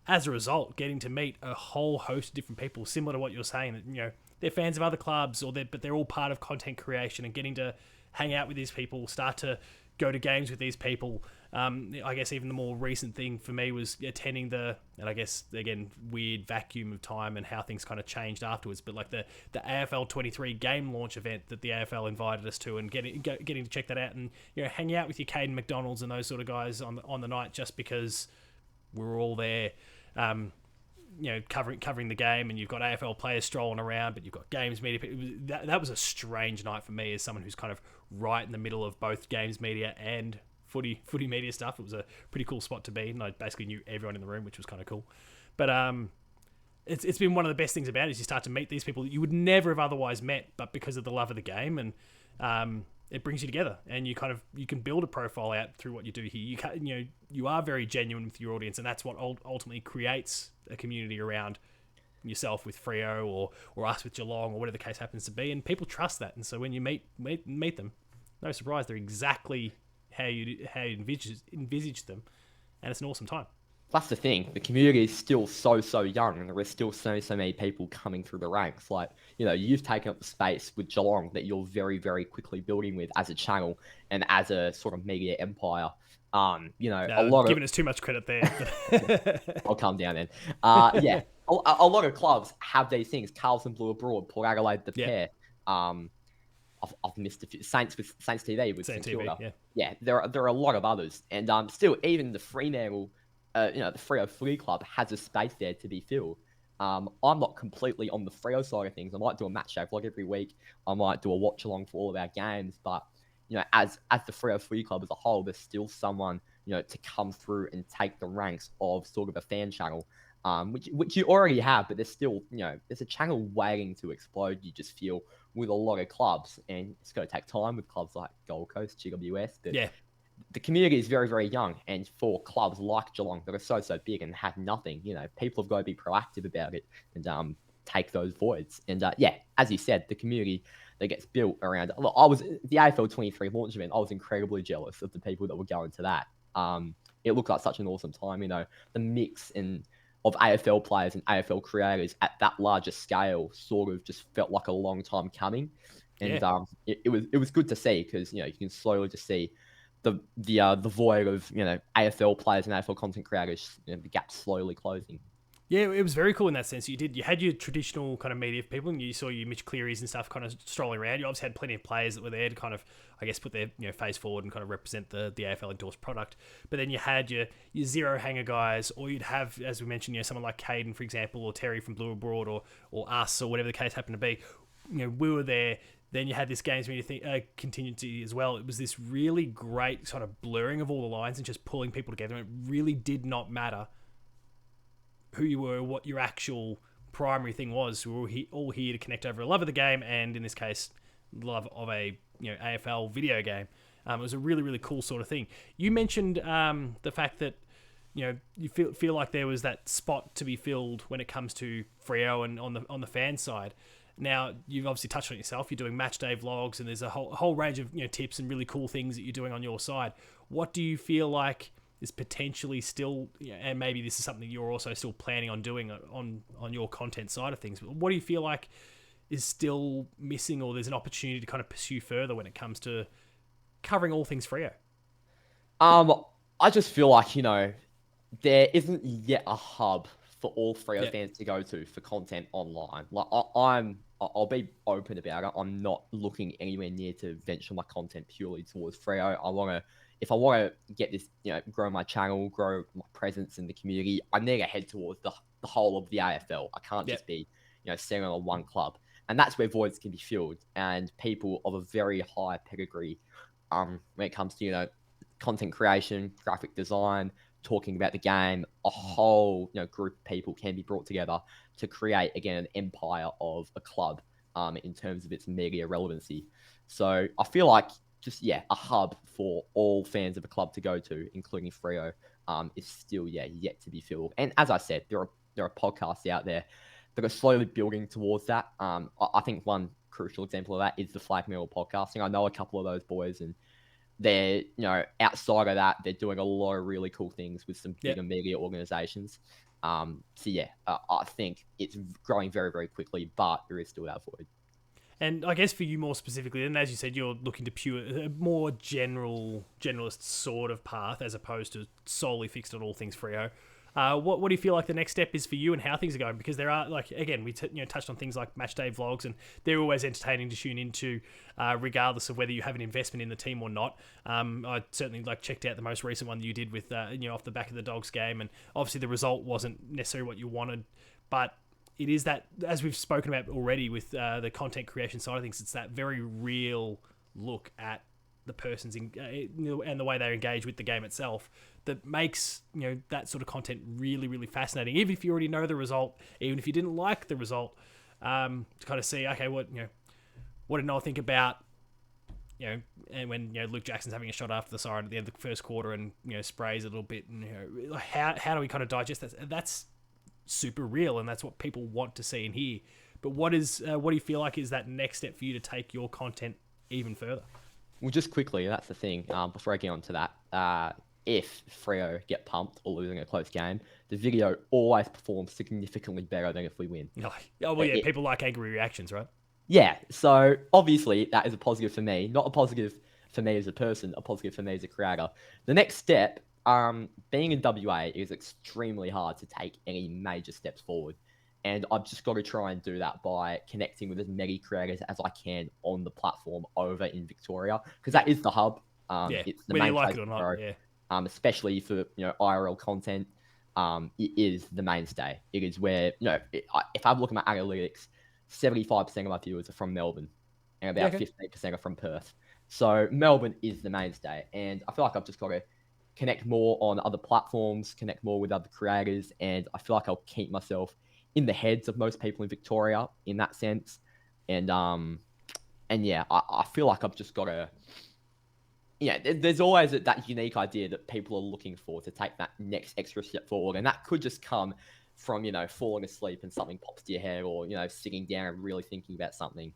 as a result, getting to meet a whole host of different people, similar to what you're saying, that they're fans of other clubs, but they're all part of content creation, and getting to hang out with these people, start to go to games with these people. I guess even the more recent thing for me was attending and I guess, again, weird vacuum of time and how things kind of changed afterwards, but like the AFL 23 game launch event that the AFL invited us to, and getting to check that out, and hang out with your Caden McDonalds and those sort of guys on the night, just because we were all there, covering the game, and you've got AFL players strolling around, but you've got games media. That was a strange night for me as someone who's kind of right in the middle of both games media and footy media stuff. It was a pretty cool spot to be, and I basically knew everyone in the room, which was kind of cool. But it's been one of the best things about it, is you start to meet these people that you would never have otherwise met, but because of the love of the game, and it brings you together, and you can build a profile out through what you do here. You are very genuine with your audience, and that's what ultimately creates a community around yourself with Freo or us with Geelong or whatever the case happens to be, and people trust that. And so when you meet them, no surprise, they're exactly how you envisage them, and it's an awesome time. That's the thing. The community is still so young, and there are still so many people coming through the ranks. Like, you've taken up the space with Geelong that you're very, very quickly building with as a channel and as a sort of media empire. Giving us too much credit there. I'll calm down then. A lot of clubs have these things. Carlton Blue Abroad, Port Adelaide, the Pair. I've I've missed a few. Saints TV with Same St TV, Kilda. yeah. Yeah, there are a lot of others, and still even the Fremantle, the Freo Footy Club has a space there to be filled. I'm not completely on the Freo side of things. I might do a match day vlog every week. I might do a watch along for all of our games, but as the Freo Footy Club as a whole, there's still someone to come through and take the ranks of sort of a fan channel. Which you already have, but there's still, there's a channel waiting to explode, you just feel, with a lot of clubs. And it's going to take time with clubs like Gold Coast, GWS. But Yeah. the community is very, very young. And for clubs like Geelong that are so big and have nothing, people have got to be proactive about it and take those voids. And as you said, the community that gets built around it. Look, I was the AFL 23 launch event. I was incredibly jealous of the people that were going to that. It looked like such an awesome time, the mix of AFL players and AFL creators at that larger scale sort of just felt like a long time coming. And it was good to see because, you can slowly just see the void of, AFL players and AFL content creators, the gap slowly closing. Yeah, it was very cool in that sense. You had your traditional kind of media people, and you saw your Mitch Clearys and stuff kind of strolling around. You obviously had plenty of players that were there to kind of, I guess, put their face forward and kind of represent the AFL endorsed product. But then you had your zero hanger guys, or you'd have, as we mentioned, someone like Caden, for example, or Terry from Blue Abroad, or us, or whatever the case happened to be. We were there. Then you had this games media contingency as well. It was this really great sort of blurring of all the lines and just pulling people together. And it really did not matter who you were, what your actual primary thing was. We were all here to connect over a love of the game, and in this case, love of a AFL video game. It was a really, really cool sort of thing. You mentioned the fact that you feel like there was that spot to be filled when it comes to Freo and on the fan side. Now, you've obviously touched on it yourself. You're doing match day vlogs, and there's a whole range of tips and really cool things that you're doing on your side. What do you feel like is potentially still, and maybe this is something you're also still planning on doing on your content side of things, but what do you feel like is still missing, or there's an opportunity to kind of pursue further when it comes to covering all things Freo? I just feel like, there isn't yet a hub for all Freo fans to go to for content online. Like I'll be open about it. I'm not looking anywhere near to venture my content purely towards Freo. If I want to get this, grow my channel, grow my presence in the community, I need to head towards the whole of the AFL. I can't just be, setting on one club. And that's where voids can be filled. And people of a very high pedigree, when it comes to, content creation, graphic design, talking about the game, a whole group of people can be brought together to create, again, an empire of a club in terms of its media relevancy. So I feel like just, a hub for all fans of a club to go to, including Freo, is still, yet to be filled. And as I said, there are podcasts out there that are slowly building towards that. I think one crucial example of that is the Flag Mill podcasting. I know a couple of those boys, and they're, outside of that, they're doing a lot of really cool things with some bigger media organizations. I think it's growing very, very quickly, but there is still that void. And I guess for you more specifically, and as you said, you're looking to a more generalist sort of path as opposed to solely fixed on all things Freo. What do you feel like the next step is for you, and how things are going? Because there are, like, again, we touched on things like match day vlogs, and they're always entertaining to tune into, regardless of whether you have an investment in the team or not. I certainly checked out the most recent one that you did with off the back of the Dogs game, and obviously the result wasn't necessarily what you wanted, but it is that, as we've spoken about already with the content creation side of things, it's that very real look at the person's and the way they engage with the game itself that makes that sort of content really, really fascinating. Even if you already know the result, even if you didn't like the result, to kind of see, okay, what did Noah think about and when Luke Jackson's having a shot after the siren at the end of the first quarter and sprays a little bit, and how do we kind of digest that? That's super real, and that's what people want to see and hear. But what do you feel like is that next step for you to take your content even further? Well, just quickly, that's the thing. Before I get on to that, if Freo get pumped or losing a close game, the video always performs significantly better than if we win. People like angry reactions, right? Yeah, so obviously that is a positive for me. Not a positive for me as a person, a positive for me as a creator. The next step, being in WA is extremely hard to take any major steps forward. And I've just got to try and do that by connecting with as many creators as I can on the platform over in Victoria, because that is the hub. Yeah, It's the whether you main like place it or to not. grow, Yeah. especially for IRL content. It is the mainstay. It is where if I look at my analytics, 75% of my viewers are from Melbourne, and Yeah. about Okay. 15% are from Perth. So Melbourne is the mainstay, and I feel like I've just got to connect more on other platforms, connect more with other creators, and I feel like I'll keep myself in the heads of most people in Victoria in that sense. And yeah, I feel like I've just got to. Yeah, there's always that unique idea that people are looking for to take that next extra step forward, and that could just come from falling asleep and something pops to your head, or sitting down and really thinking about something.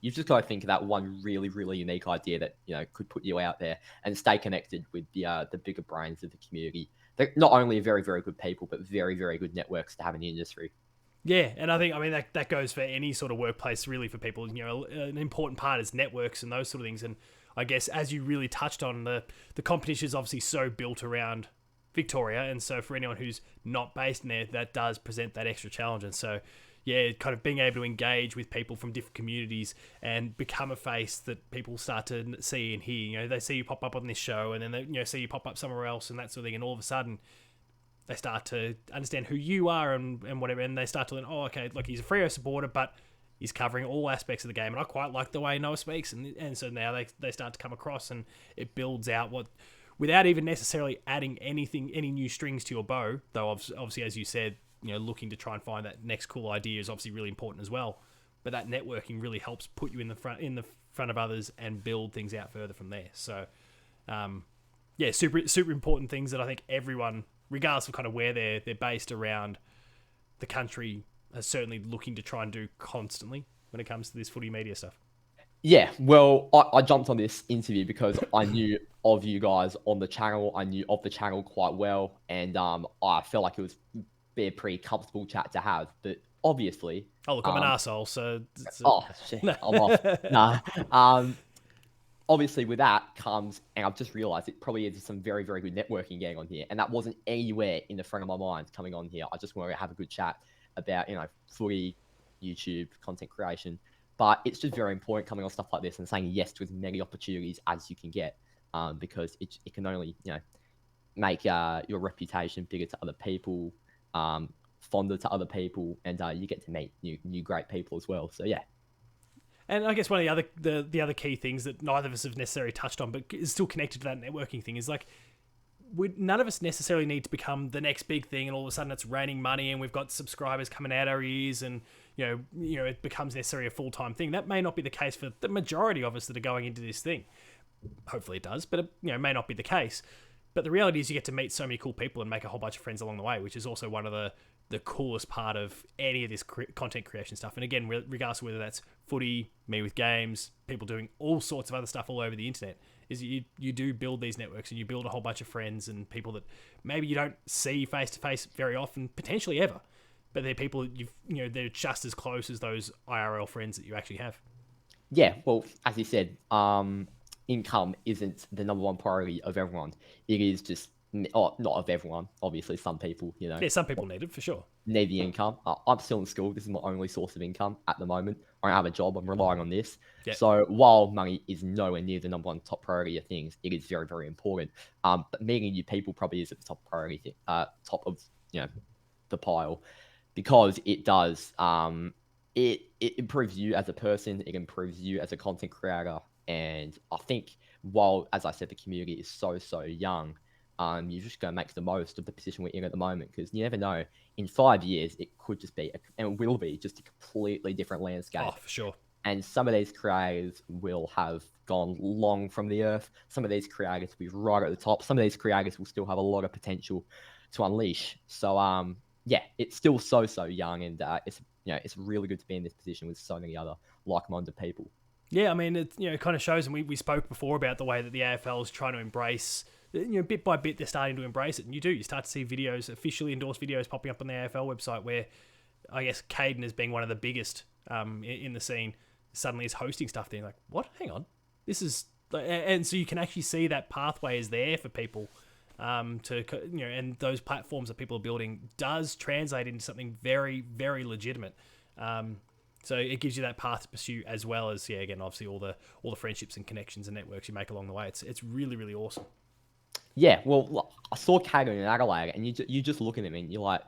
You've just got to think of that one really, really unique idea that could put you out there and stay connected with the bigger brains of the community. They're not only very, very good people, but very, very good networks to have in the industry. Yeah, and I mean that goes for any sort of workplace, really, for people. An important part is networks and those sort of things. And I guess, as you really touched on, the competition is obviously so built around Victoria, and so for anyone who's not based in there, that does present that extra challenge. And so, yeah, kind of being able to engage with people from different communities and become a face that people start to see and hear. They see you pop up on this show, and then they see you pop up somewhere else, and that sort of thing. And all of a sudden, they start to understand who you are and whatever, and they start to learn, oh, okay, look, he's a Freo supporter, but he's covering all aspects of the game, and I quite like the way Noah speaks, and so now they start to come across, and it builds out without even necessarily adding any new strings to your bow, though obviously, as you said, looking to try and find that next cool idea is obviously really important as well, but that networking really helps put you in the front of others and build things out further from there. So, yeah, super important things that I think everyone, regardless of kind of where they're based around the country, are certainly looking to try and do constantly when it comes to this footy media stuff. Yeah, well, I jumped on this interview because I knew of you guys on the channel. I knew of the channel quite well, and I felt like it was be a pretty comfortable chat to have. But obviously, Oh, look, I'm an arsehole, so... oh shit, I'm off. Nah, obviously with that comes, and I've just realized it probably is some very, very good networking going on here, and that wasn't anywhere in the front of my mind coming on here. I just wanted to have a good chat about footy, YouTube, content creation. But it's just very important coming on stuff like this and saying yes to as many opportunities as you can get, because it can only make your reputation bigger to other people, fonder to other people, and you get to meet new great people as well. So yeah. And I guess one of the other key things that neither of us have necessarily touched on, but is still connected to that networking thing, is like, none of us necessarily need to become the next big thing, and all of a sudden it's raining money, and we've got subscribers coming out our ears, and it becomes necessarily a full-time thing. That may not be the case for the majority of us that are going into this thing. Hopefully it does, but it may not be the case. But the reality is you get to meet so many cool people and make a whole bunch of friends along the way, which is also one of the coolest part of any of this content creation stuff. And again, regardless of whether that's footy, me with games, people doing all sorts of other stuff all over the internet, is you do build these networks, and you build a whole bunch of friends and people that maybe you don't see face to face very often, potentially ever, but they're people that they're just as close as those IRL friends that you actually have. Yeah, well, as you said, income isn't the number one priority of everyone. It is just, not of everyone. Obviously, some people, Yeah, some people need it for sure. Need the income. I'm still in school. This is my only source of income at the moment. I don't have a job. I'm relying on this. Yep. So while money is nowhere near the number one top priority of things, it is very, very important. But meeting new people probably is at the top priority, top of the pile, because it does. It improves you as a person. It improves you as a content creator. And I think while, as I said, the community is so young, you're just going to make the most of the position we're in at the moment, because you never know. In 5 years, it could just be, and it will be, just a completely different landscape. Oh, for sure. And some of these creators will have gone long from the earth. Some of these creators will be right at the top. Some of these creators will still have a lot of potential to unleash. So, yeah, it's still so young, and it's really good to be in this position with so many other like-minded people. Yeah, I mean, it kind of shows, and we spoke before about the way that the AFL is trying to embrace, bit by bit, they're starting to embrace it. And you start to see videos, officially endorsed videos popping up on the AFL website, where I guess Caden, as being one of the biggest in the scene, suddenly is hosting stuff there. Like, what? Hang on. This is... And so you can actually see that pathway is there for people. and those platforms that people are building does translate into something very, very legitimate. So it gives you that path to pursue, as well as, again, obviously all the friendships and connections and networks you make along the way. It's really, really awesome. Yeah, well, look, I saw Cato in Adelaide, and you just look at him and you're like,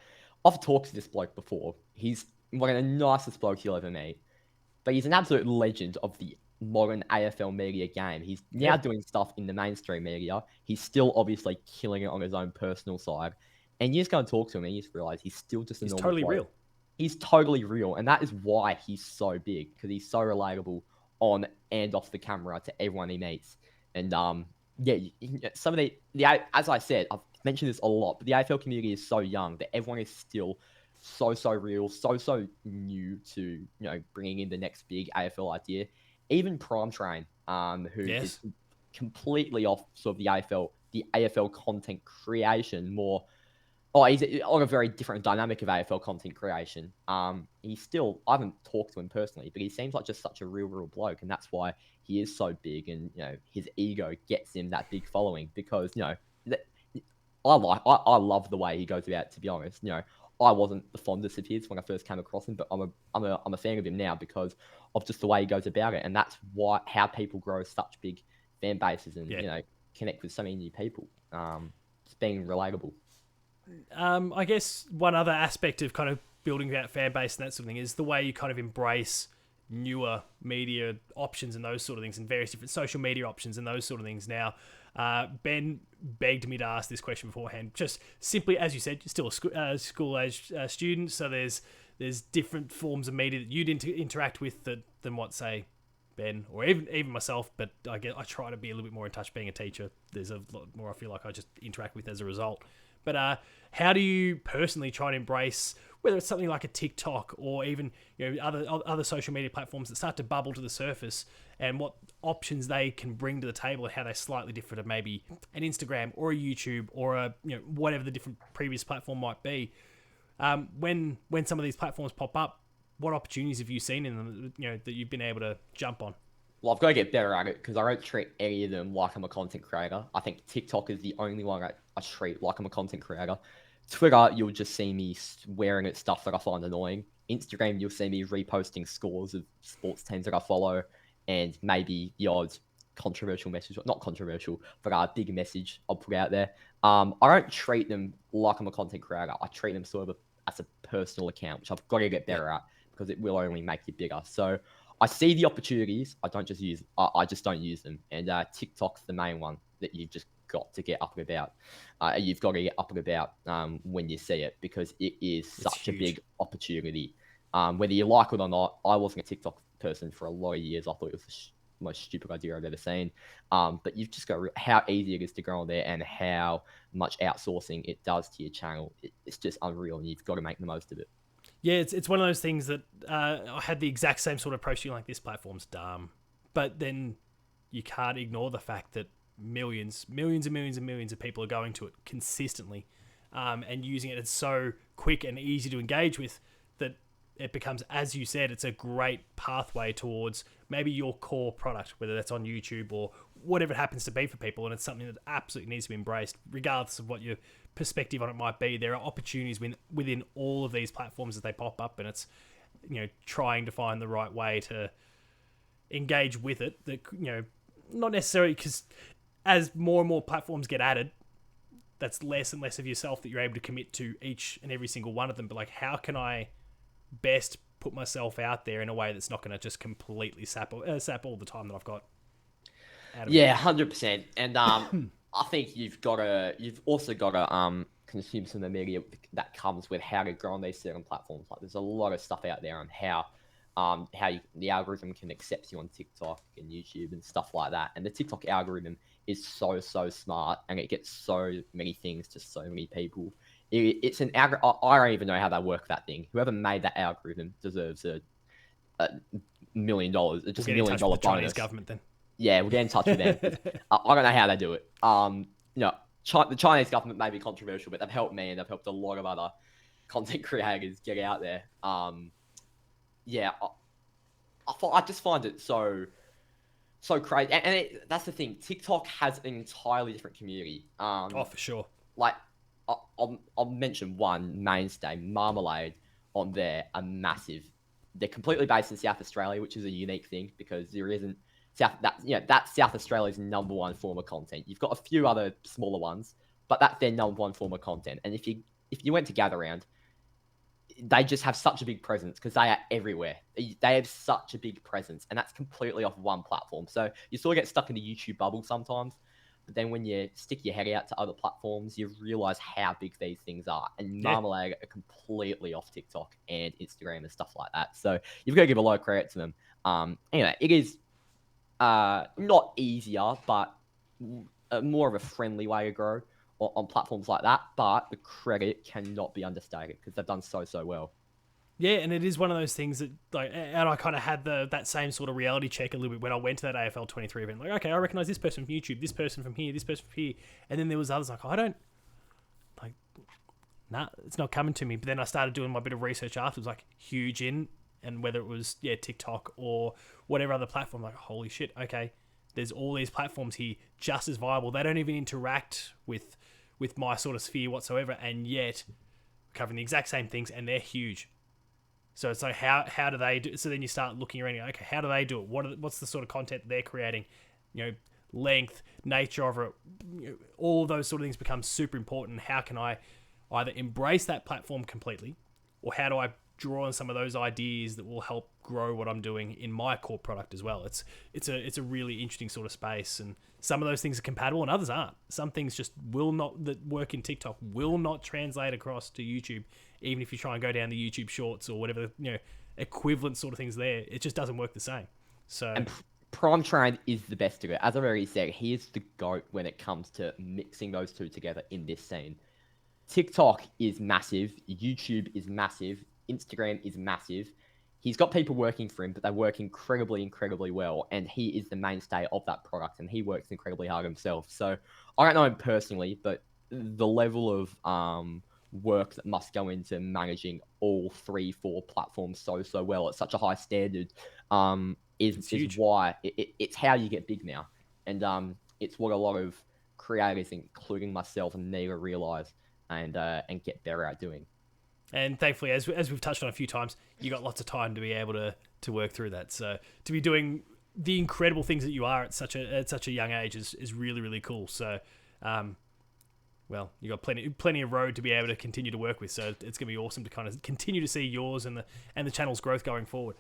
I've talked to this bloke before. He's one of the nicest blokes you'll ever meet, but he's an absolute legend of the modern AFL media game. He's now doing stuff in the mainstream media. He's still obviously killing it on his own personal side, and you just go and talk to him, and you just realize he's still just a He's normal totally bloke. real. He's totally real, and that is why he's so big, because he's so relatable on and off the camera to everyone he meets. And some of as I said, I've mentioned this a lot, but the AFL community is so young that everyone is still so real, so new to bringing in the next big AFL idea. Even Prime Train, who is completely off sort of the AFL content creation more. Oh, he's on a very different dynamic of AFL content creation. He's still, I haven't talked to him personally, but he seems like just such a real bloke, and that's why he is so big, and his ego gets him that big following, because I love the way he goes about it, to be honest. I wasn't the fondest of his when I first came across him, but I'm a fan of him now because of just the way he goes about it, and that's how people grow such big fan bases and connect with so many new people. It's being relatable. I guess one other aspect of kind of building that fan base and that sort of thing is the way you kind of embrace newer media options and those sort of things, and various different social media options and those sort of things. Now, Ben begged me to ask this question beforehand, just simply, as you said, you're still a school-age student, so there's different forms of media that you'd interact with than what, say, Ben or even myself, but I try to be a little bit more in touch being a teacher. There's a lot more I feel like I just interact with as a result. But how do you personally try to embrace, whether it's something like a TikTok or even other social media platforms that start to bubble to the surface, and what options they can bring to the table and how they slightly differ to maybe an Instagram or a YouTube or a whatever the different previous platform might be? When some of these platforms pop up, what opportunities have you seen in them that you've been able to jump on? Well, I've got to get better at it because I don't treat any of them like I'm a content creator. I think TikTok is the only one I treat like I'm a content creator. Twitter, you'll just see me swearing at stuff that I find annoying. Instagram, you'll see me reposting scores of sports teams that I follow, and maybe the odd controversial message, not controversial, but a big message I'll put out there. I don't treat them like I'm a content creator. I treat them sort of as a personal account, which I've got to get better at because it will only make you bigger. So I see the opportunities. I just don't use them. And TikTok's the main one that you've just got to get up and about. You've got to get up and about when you see it, because it is such a big opportunity. Whether you like it or not, I wasn't a TikTok person for a lot of years. I thought it was the most stupid idea I've ever seen. But you've just got how easy it is to go on there and how much outsourcing it does to your channel. It's just unreal, and you've got to make the most of it. Yeah, it's one of those things that I had the exact same sort of approach to, like, this platform's dumb. But then you can't ignore the fact that millions of people are going to it consistently and using it. It's so quick and easy to engage with that it becomes, as you said, it's a great pathway towards maybe your core product, whether that's on YouTube or whatever it happens to be for people. And it's something that absolutely needs to be embraced, regardless of what your perspective on it might be. There are opportunities within all of these platforms as they pop up, and it's trying to find the right way to engage with it. That not necessarily, because as more and more platforms get added, that's less and less of yourself that you're able to commit to each and every single one of them. But like, how can I best put myself out there in a way that's not going to just completely sap all the time that I've got? 100%. And I think you've also got to consume some of the media that comes with how to grow on these certain platforms. Like, there's a lot of stuff out there on how the algorithm can accept you on TikTok and YouTube and stuff like that. And the TikTok algorithm is so smart, and it gets so many things to so many people. It's an I don't even know how they work that thing. Whoever made that algorithm deserves a $1 million. Just $1 million bonus. Chinese government then. Yeah, we'll get in touch with them. I don't know how they do it. The Chinese government may be controversial, but they've helped me, and they've helped a lot of other content creators get out there. I just find it so So crazy, and that's the thing. TikTok has an entirely different community. Oh, for sure. Like I'll mention one mainstay, Marmalade, on there are massive. They're completely based in South Australia, which is a unique thing because there isn't that's South Australia's number one form of content. You've got a few other smaller ones, but that's their number one form of content. And if you went to Gather Round, they just have such a big presence because they are everywhere. They have such a big presence, and that's completely off one platform. So you sort of get stuck in the YouTube bubble sometimes. But then when you stick your head out to other platforms, you realize how big these things are. And Marmalade are completely off TikTok and Instagram and stuff like that. So you've got to give a lot of credit to them. Anyway, it is not easier, but more of a friendly way to grow on platforms like that. But the credit cannot be understated because they've done so well. Yeah, and it is one of those things that, like, and I kind of had that same sort of reality check a little bit when I went to that AFL 23 event. Like, okay, I recognize this person from YouTube, this person from here, this person from here, and then there was others like, I don't, like, nah, it's not coming to me. But then I started doing my bit of research afterwards, like, huge in, and whether it was TikTok or whatever other platform, like, holy shit, okay, there's all these platforms here just as viable. They don't even interact with my sort of sphere whatsoever, and yet covering the exact same things, and they're huge. So it's like, how do they do? So then you start looking around. Okay, how do they do it? What's the sort of content they're creating? Length, nature of it, all of those sort of things become super important. How can I either embrace that platform completely, or how do I draw on some of those ideas that will help grow what I'm doing in my core product as well? It's a really interesting sort of space, and some of those things are compatible and others aren't. Some things just will not, that work in TikTok will not translate across to YouTube, even if you try and go down the YouTube Shorts or whatever equivalent sort of things there. It just doesn't work the same. So and Prime Train is the best to go. As I've already said, he is the GOAT when it comes to mixing those two together in this scene. TikTok is massive. YouTube is massive. Instagram is massive. He's got people working for him, but they work incredibly well. And he is the mainstay of that product, and he works incredibly hard himself. So I don't know him personally, but the level of work that must go into managing all 3-4 platforms so well at such a high standard is why it's how you get big now. And it's what a lot of creators, including myself, need to realize and get better at doing. And thankfully, as we've touched on a few times, you got lots of time to be able to work through that. So to be doing the incredible things that you are at such a young age is really cool. So, well, you got plenty of road to be able to continue to work with. So it's gonna be awesome to kind of continue to see yours and the channel's growth going forward.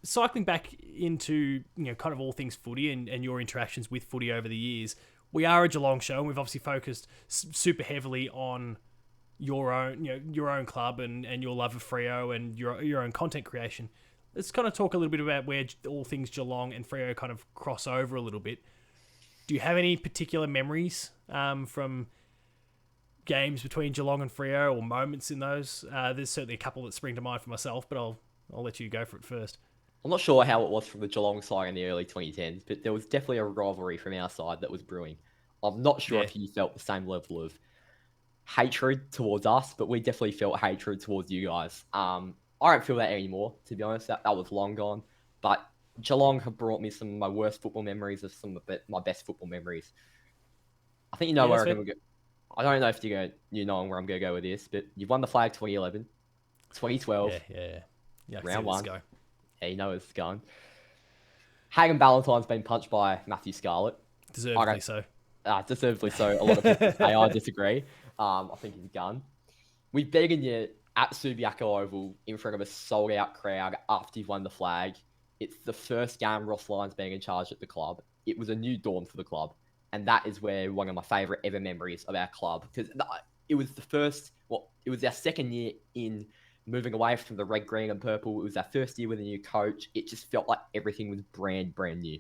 Cycling back into kind of all things footy and your interactions with footy over the years, we are a Geelong show, and we've obviously focused super heavily on your own club and your love of Freo and your own content creation. Let's kind of talk a little bit about where all things Geelong and Freo kind of cross over a little bit. Do you have any particular memories from games between Geelong and Freo, or moments in those? There's certainly a couple that spring to mind for myself, but I'll let you go for it first. I'm not sure how it was from the Geelong side in the early 2010s, but there was definitely a rivalry from our side that was brewing. I'm not sure if you felt the same level of hatred towards us, but we definitely felt hatred towards you guys. I don't feel that anymore, to be honest. That was long gone. But Geelong have brought me some of my worst football memories of some of my best football memories. I think you know where I'm going to go. I don't know if you know where I'm going to go with this, but you've won the flag 2011, 2012. Yeah, round one. Yeah, you know it's going. Hagan Ballantyne's been punched by Matthew Scarlett. Deservedly so. Deservedly so. A lot of people say I disagree. I think he's gone. We've beaten you at Subiaco Oval in front of a sold-out crowd after you've won the flag. It's the first game Ross Lyon's being in charge at the club. It was a new dawn for the club. And that is where one of my favourite ever memories of our club. Because it was it was our second year in moving away from the red, green and purple. It was our first year with a new coach. It just felt like everything was brand new.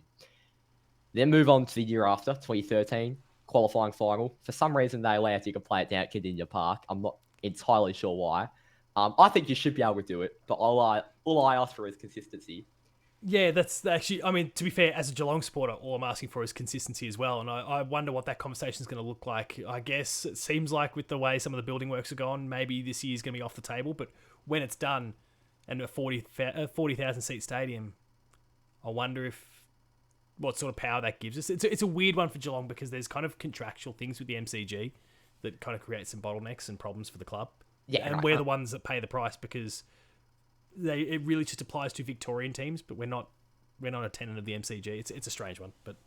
Then move on to the year after, 2013, qualifying final. For some reason, they allowed you to play it down at Kardinia Park. I'm not entirely sure why. I think you should be able to do it, but all I ask for is consistency. Yeah, that's actually, I mean, to be fair, as a Geelong supporter, all I'm asking for is consistency as well. And I wonder what that conversation is going to look like. I guess it seems like with the way some of the building works are gone, maybe this year's going to be off the table. But when it's done and a 40,000 seat stadium, I wonder if what sort of power that gives us. It's a weird one for Geelong because there's kind of contractual things with the MCG that kind of create some bottlenecks and problems for the club. Yeah, and right. we're the ones that pay the price because it really just applies to Victorian teams, but we're not a tenant of the MCG. It's a strange one, but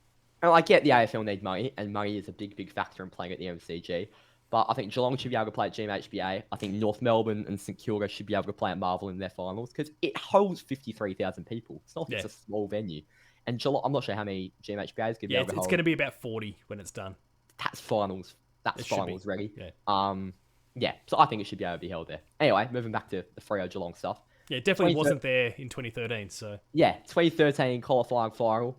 And I get the AFL need money, and money is a big factor in playing at the MCG. But I think Geelong should be able to play at GMHBA. I think North Melbourne and St Kilda should be able to play at Marvel in their finals because it holds 53,000 people. It's not just a small venue. And Geelong, I'm not sure how many GMHBAs could be able to hold. It's going to be about 40 when it's done. That's finals. That's finals ready. Yeah. So I think it should be able to be held there. Anyway, moving back to the Freo Geelong stuff. Yeah, it definitely wasn't there in 2013. So yeah, 2013 qualifying final.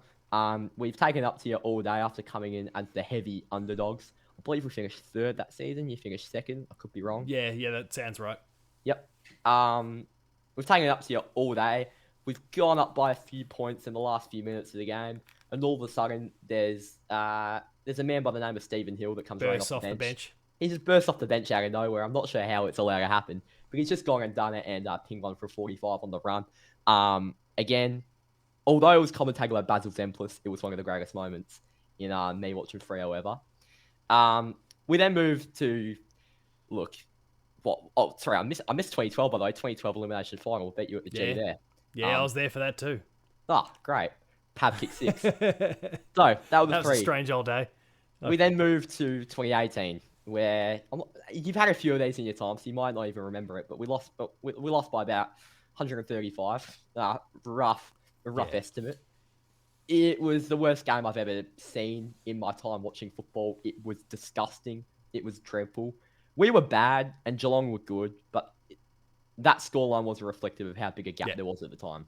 We've taken up to you all day after coming in as the heavy underdogs. I believe we finished third that season. You finished second. I could be wrong. Yeah, that sounds right. Yep. We've taken it up to you all day. We've gone up by a few points in the last few minutes of the game, and all of a sudden there's a man by the name of Stephen Hill that comes running off the bench. He just burst off the bench out of nowhere. I'm not sure how it's allowed to happen, but he's just gone and done it and pinged one for 45 on the run. Again, although it was commentated by Basil Zemplis, it was one of the greatest moments in me watching Freo ever. We then moved to I missed 2012 by the way. 2012 elimination final. Bet you at the G there. Yeah, I was there for that too. Oh, great. Pab kick 6. So that was a strange old day. We then moved to 2018, where you've had a few of these in your time, so you might not even remember it. But we lost by about 135. Rough estimate. It was the worst game I've ever seen in my time watching football. It was disgusting. It was dreadful. We were bad and Geelong were good, but that scoreline was reflective of how big a gap there was at the time.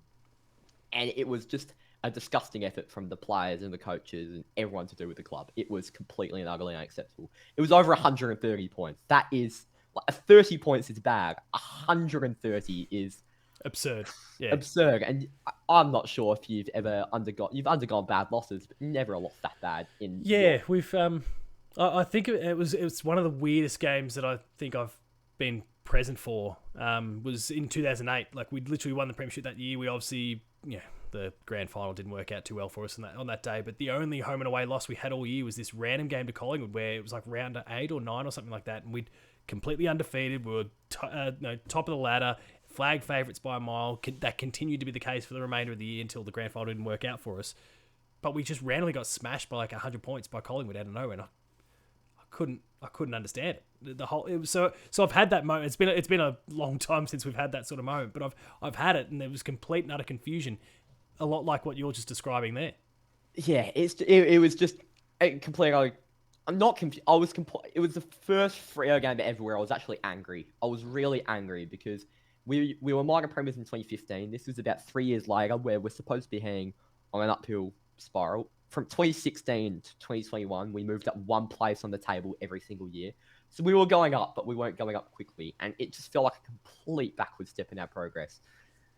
And it was just a disgusting effort from the players and the coaches and everyone to do with the club. It was completely and utterly unacceptable. It was over 130 points. That is, 30 points is bad. 130 is absurd. Yeah. Absurd. And I'm not sure if you've undergone bad losses, but never a loss that bad. We've I think it was one of the weirdest games that I think I've been present for. Was in 2008. We literally won the premiership that year. We obviously, the grand final didn't work out too well for us on that day, but the only home and away loss we had all year was this random game to Collingwood where it was round 8 or 9 or something like that, and we'd completely undefeated. We were top of the ladder, flag favourites by a mile. That continued to be the case for the remainder of the year until the grand final didn't work out for us. But we just randomly got smashed by 100 points by Collingwood out of nowhere, and I couldn't understand it. So I've had that moment. It's been a long time since we've had that sort of moment, but I've had it, and there was complete and utter confusion, a lot like what you're just describing there. Yeah, it was just completely. I'm not confused. It was the first Freo game ever where I was actually angry. I was really angry because we were minor premiers in 2015. This was about 3 years later, where we're supposed to be hanging on an uphill spiral. From 2016 to 2021, we moved up one place on the table every single year. So we were going up, but we weren't going up quickly. And it just felt like a complete backward step in our progress.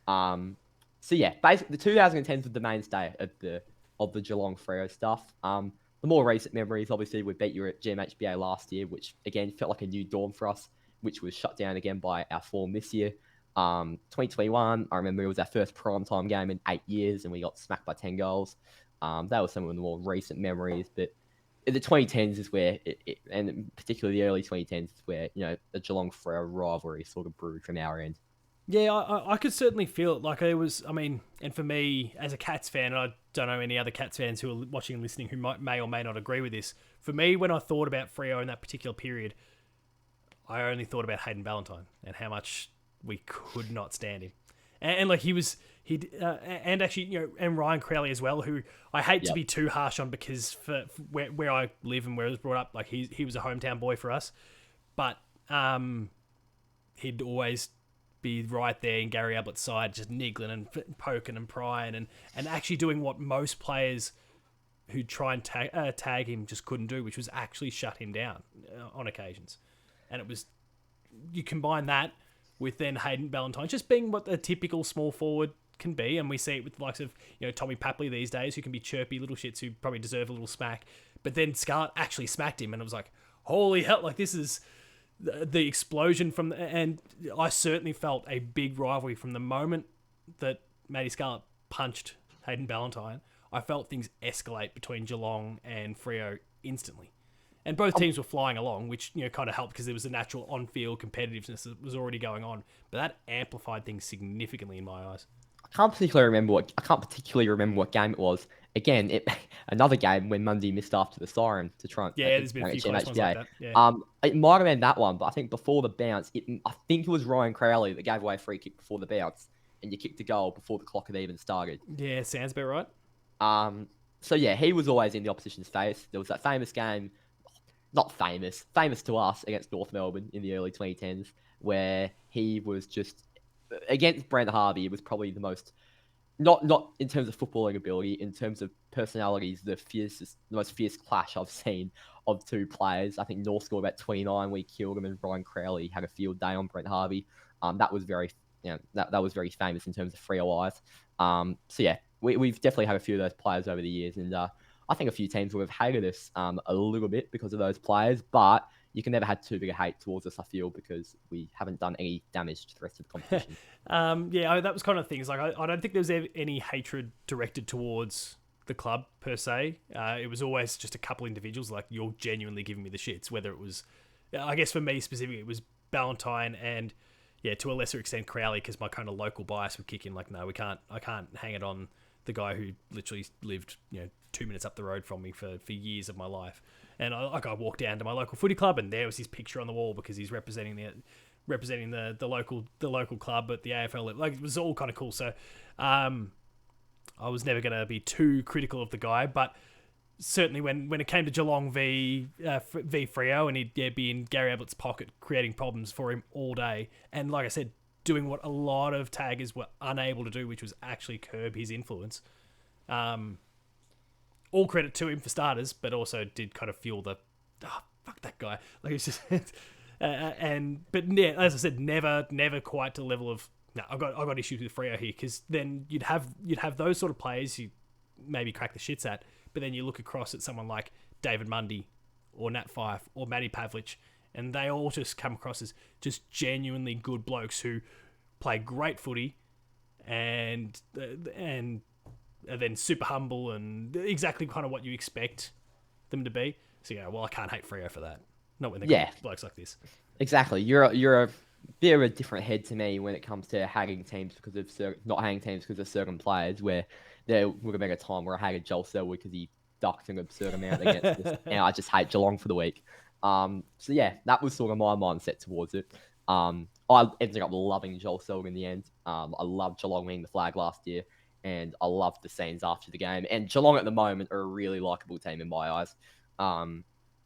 So yeah, basically the 2010s was the mainstay of the Geelong Freo stuff. The more recent memories, obviously, we beat you at GMHBA last year, which again felt like a new dawn for us, which was shut down again by our form this year. 2021, I remember it was our first primetime game in 8 years, and we got smacked by 10 goals. That was some of the more recent memories, but the 2010s is where, and particularly the early 2010s, is where the Geelong Freo rivalry sort of brewed from our end. Yeah, I could certainly feel it. It was, and for me as a Cats fan, and I don't know any other Cats fans who are watching and listening who may or may not agree with this. For me, when I thought about Freo in that particular period, I only thought about Hayden Ballantyne and how much we could not stand him, and and actually, and Ryan Crowley as well, who I hate to be too harsh on because for where I live and where I was brought up, he was a hometown boy for us, but he'd always be right there in Gary Ablett's side, just niggling and poking and prying and actually doing what most players who try and tag him just couldn't do, which was actually shut him down on occasions. And it was, you combine that with then Hayden Ballantyne just being what a typical small forward can be, and we see it with the likes of Tommy Papley these days, who can be chirpy little shits who probably deserve a little smack, but then Scarlett actually smacked him, and it was like, holy hell, this is the explosion and I certainly felt a big rivalry from the moment that Matty Scarlett punched Hayden Ballantyne. I felt things escalate between Geelong and Freo instantly. And both teams were flying along, which kind of helped because there was a natural on-field competitiveness that was already going on. But that amplified things significantly in my eyes. I can't particularly remember what game it was. Again, another game when Mundy missed after the siren to try and there's been a few close ones like that. Yeah. It might have been that one, but I think before the bounce, I think it was Ryan Crowley that gave away a free kick before the bounce, and you kicked a goal before the clock had even started. Yeah, sounds about right. So yeah, he was always in the opposition's face. There was that famous game, not famous to us, against North Melbourne in the early 2010s, where he was just against Brent Harvey. It was probably the most, not in terms of footballing ability, in terms of personalities, the most fierce clash I've seen of two players. I think North scored about 29. We killed him, and Ryan Crowley had a field day on Brent Harvey. That was very, that was very famous in terms of Freo eyes. So yeah, we've definitely had a few of those players over the years, and I think a few teams would have hated us a little bit because of those players, but you can never have too big a hate towards us, I feel, because we haven't done any damage to the rest of the competition. That was kind of things. Like I don't think there was any hatred directed towards the club per se. It was always just a couple individuals. Like, you're genuinely giving me the shits. Whether it was, I guess for me specifically, it was Ballantyne and to a lesser extent Crowley, because my kind of local bias would kick in. Like, no, I can't hang it on the guy who literally lived 2 minutes up the road from me for years of my life. And I walked down to my local footy club, and there was his picture on the wall because he's representing the local club at the AFL. Like, it was all kind of cool. So I was never going to be too critical of the guy, but certainly when it came to Geelong v Freo, and he'd be in Gary Ablett's pocket creating problems for him all day, and like I said, doing what a lot of taggers were unable to do, which was actually curb his influence. All credit to him for starters, but also did kind of fuel the fuck that guy. Like, it's just as I said, never quite to the level of I got issues with Freo here, because then you'd have those sort of players you maybe crack the shits at, but then you look across at someone like David Mundy or Nat Fyfe or Matty Pavlich, and they all just come across as just genuinely good blokes who play great footy and are then super humble and exactly kind of what you expect them to be. So I can't hate Freo for that. Not when they've got blokes like this. Exactly. You're a bit of a different head to me when it comes to hating teams because of not hating teams because of certain players. Where there would have been a time where I hated Joel Selwood because he ducked an absurd amount against us. Now I just hate Geelong for the week. So yeah, that was sort of my mindset towards it. I ended up loving Joel Selwood in the end. I loved Geelong winning the flag last year, and I loved the scenes after the game. And Geelong at the moment are a really likeable team in my eyes.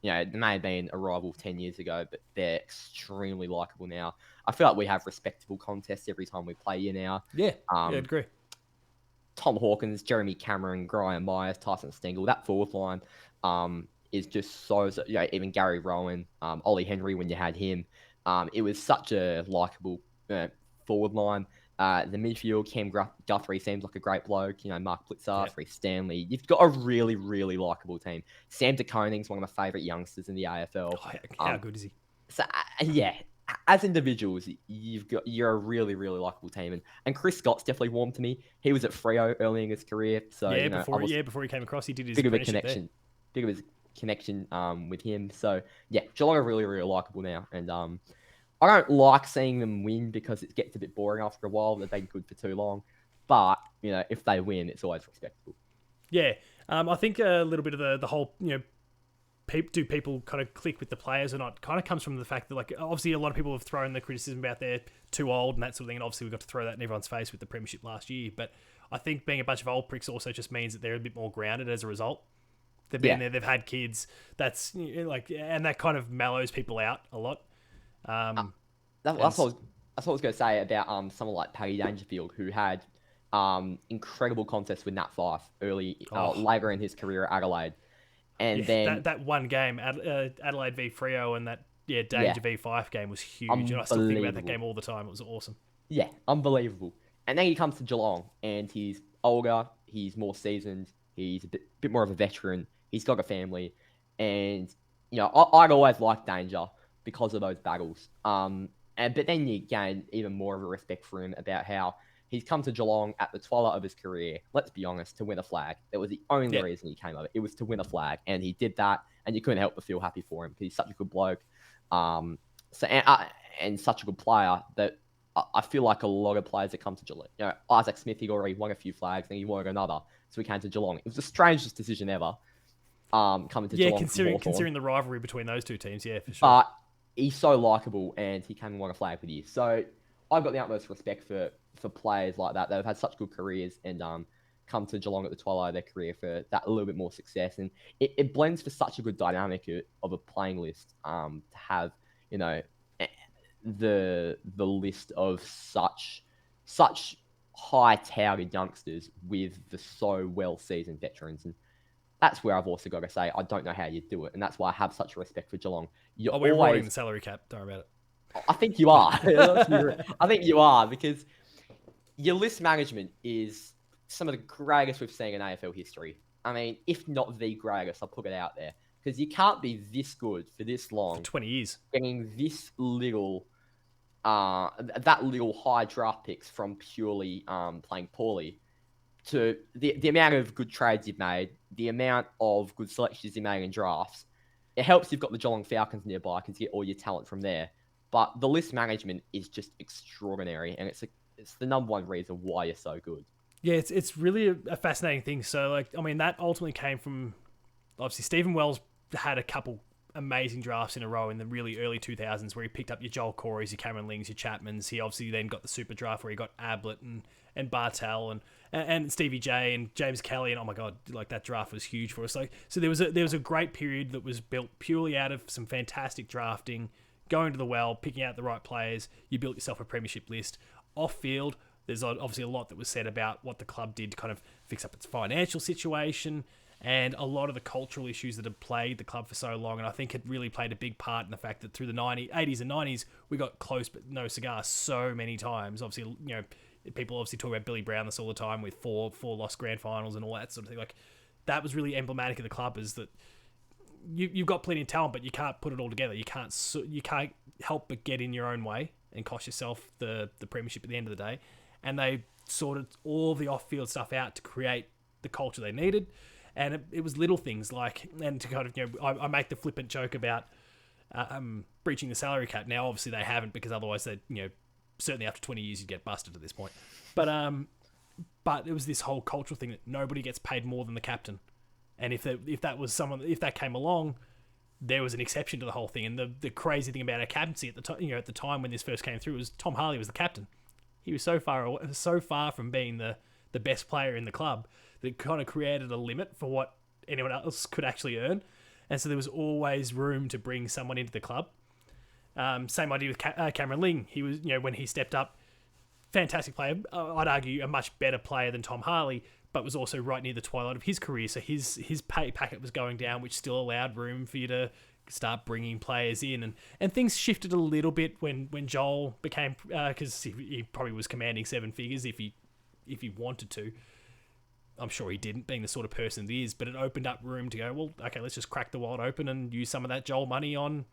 They may have been a rival 10 years ago, but they're extremely likeable now. I feel like we have respectable contests every time we play here now. Yeah, I'd agree. Tom Hawkins, Jeremy Cameron, Gryan Miers, Tyson Stengel, that forward line is just so even Gary Rowan, Ollie Henry when you had him. It was such a likeable forward line. The midfield, Cam Guthrie seems like a great bloke. Mark Blitzar, Reece Stanley. You've got a really, really likeable team. Sam De Koning's one of my favourite youngsters in the AFL. How good is he? So as individuals, you're a really, really likeable team. And Chris Scott's definitely warm to me. He was at Freo early in his career, so before he came across, he did his big of a connection. Big of a connection with him. So yeah, Geelong are really, really likeable now, and I don't like seeing them win because it gets a bit boring after a while. They've been good for too long. But, if they win, it's always respectable. Yeah. I think a little bit of the whole, do people kind of click with the players or not kind of comes from the fact that, like, obviously a lot of people have thrown the criticism about they're too old and that sort of thing. And obviously we've got to throw that in everyone's face with the premiership last year. But I think being a bunch of old pricks also just means that they're a bit more grounded as a result. They've been there, they've had kids. That's and that kind of mellows people out a lot. That's what I was going to say about someone like Paddy Dangerfield, who had incredible contests with Nat Fyfe later in his career at Adelaide, and then that one game, Adelaide v Freo, and that Danger v Fyfe game was huge, and I still think about that game all the time. It was awesome. Yeah, unbelievable. And then he comes to Geelong, and he's older, he's more seasoned, he's a bit more of a veteran, he's got a family, and I'd always liked Danger because of those battles. But then you gain even more of a respect for him about how He's come to Geelong at the twilight of his career, let's be honest, to win a flag. That was the only reason he came over. It was to win a flag, and he did that, and you couldn't help but feel happy for him because he's such a good bloke. And such a good player that I feel like a lot of players that come to Geelong, Isaac Smith, he'd already won a few flags and he wanted another, so he came to Geelong. It was the strangest decision ever. Coming to Geelong, considering the rivalry between those two teams, for sure. But he's so likable, and he came and won a flag with you. So I've got the utmost respect for players like that have had such good careers and come to Geelong at the twilight of their career for that a little bit more success. And it blends for such a good dynamic of a playing list to have, the list of such high-touted youngsters with the so well-seasoned veterans. And that's where I've also got to say, I don't know how you do it. And that's why I have such a respect for Geelong. We're avoiding the salary cap. Don't worry about it. I think you are. I think you are, because your list management is some of the greatest we've seen in AFL history. I mean, if not the greatest, I'll put it out there. Because you can't be this good for this long. For 20 years. Getting this little, that little high draft picks from purely playing poorly, to the amount of good trades you've made, the amount of good selections you made in drafts. It helps you've got the Geelong Falcons nearby because you get all your talent from there. But the list management is just extraordinary, and it's the number one reason why you're so good. Yeah, it's really a fascinating thing. So, that ultimately came from, obviously, Stephen Wells had a couple amazing drafts in a row in the really early 2000s where he picked up your Joel Coreys, your Cameron Lings, your Chapmans. He obviously then got the super draft where he got Ablett and Bartel and Stevie J and James Kelly, and oh my god, that draft was huge for us. So there was a great period that was built purely out of some fantastic drafting, going to the well, picking out the right players. You built yourself a premiership list. Off field, there's obviously a lot that was said about what the club did to kind of fix up its financial situation and a lot of the cultural issues that had plagued the club for so long. And I think it really played a big part in the fact that through the 80s and 90s, we got close but no cigar so many times. Obviously, people obviously talk about Billy Brown this all the time with four lost grand finals and all that sort of thing. That was really emblematic of the club, is that you've got plenty of talent, but you can't put it all together. You can't help but get in your own way and cost yourself the premiership at the end of the day. And they sorted all the off-field stuff out to create the culture they needed. And it was little things and to kind of, I make the flippant joke about breaching the salary cap. Now, obviously they haven't, because otherwise they, certainly after 20 years you'd get busted at this point. But it was this whole cultural thing that nobody gets paid more than the captain. And if that came along, there was an exception to the whole thing. And the crazy thing about our captaincy at the time when this first came through was Tom Harley was the captain. He was so far from being the best player in the club that it kind of created a limit for what anyone else could actually earn. And so there was always room to bring someone into the club. Same idea with Cameron Ling. He was, when he stepped up, fantastic player. I'd argue a much better player than Tom Harley, but was also right near the twilight of his career. So his pay packet was going down, which still allowed room for you to start bringing players in. And things shifted a little bit when Joel became, because he probably was commanding seven figures if he wanted to. I'm sure he didn't, being the sort of person he is, but it opened up room to go, well, okay, let's just crack the world open and use some of that Joel money on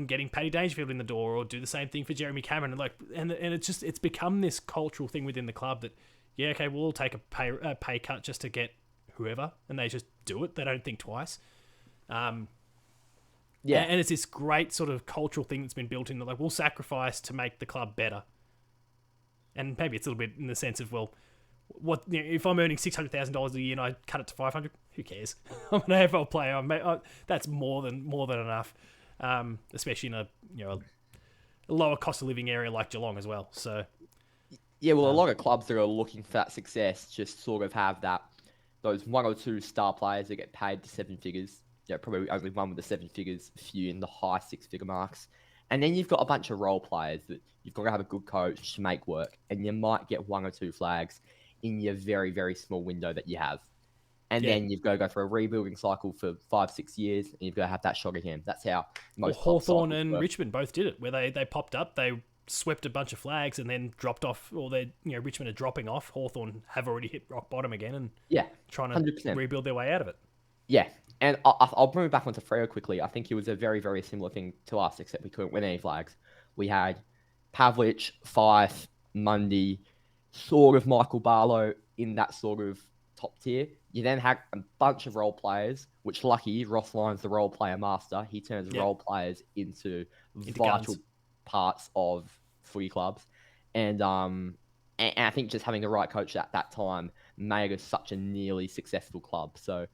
getting Paddy Dangerfield in the door, or do the same thing for Jeremy Cameron. And it's become this cultural thing within the club that, yeah, okay, we'll all take a pay cut just to get whoever, and they just do it. They don't think twice. And it's this great sort of cultural thing that's been built in that, we'll sacrifice to make the club better. And maybe it's a little bit in the sense of, well, what if I'm earning $600,000 a year and I cut it to $500,000? Who cares? I'm an AFL player. That's more than enough, especially in a lower cost of living area like Geelong as well. So yeah, well, a lot of clubs that are looking for that success just sort of have those one or two star players that get paid to seven figures. Probably only one with the seven figures, a few in the high six-figure marks. And then you've got a bunch of role players that you've got to have a good coach to make work. And you might get one or two flags in your very, very small window that you have. And then you've got to go for a rebuilding cycle for 5-6 years, and you've got to have that shot again. That's how most Hawthorn and Richmond both did it, where they popped up, they swept a bunch of flags and then dropped off, or Richmond are dropping off. Hawthorn have already hit rock bottom again and trying to 100%. Rebuild their way out of it. Yeah, and I'll bring it back onto Freo quickly. I think it was a very, very similar thing to us, except we couldn't win any flags. We had Pavlich, Fife, Mundy, sort of Michael Barlow in that sort of top tier. You then have a bunch of role players, which lucky Ross Lyon's the role player master. He turns Yeah. role players into Into vital guns. parts of footy clubs. And I think just having the right coach at that time made us such a nearly successful club. So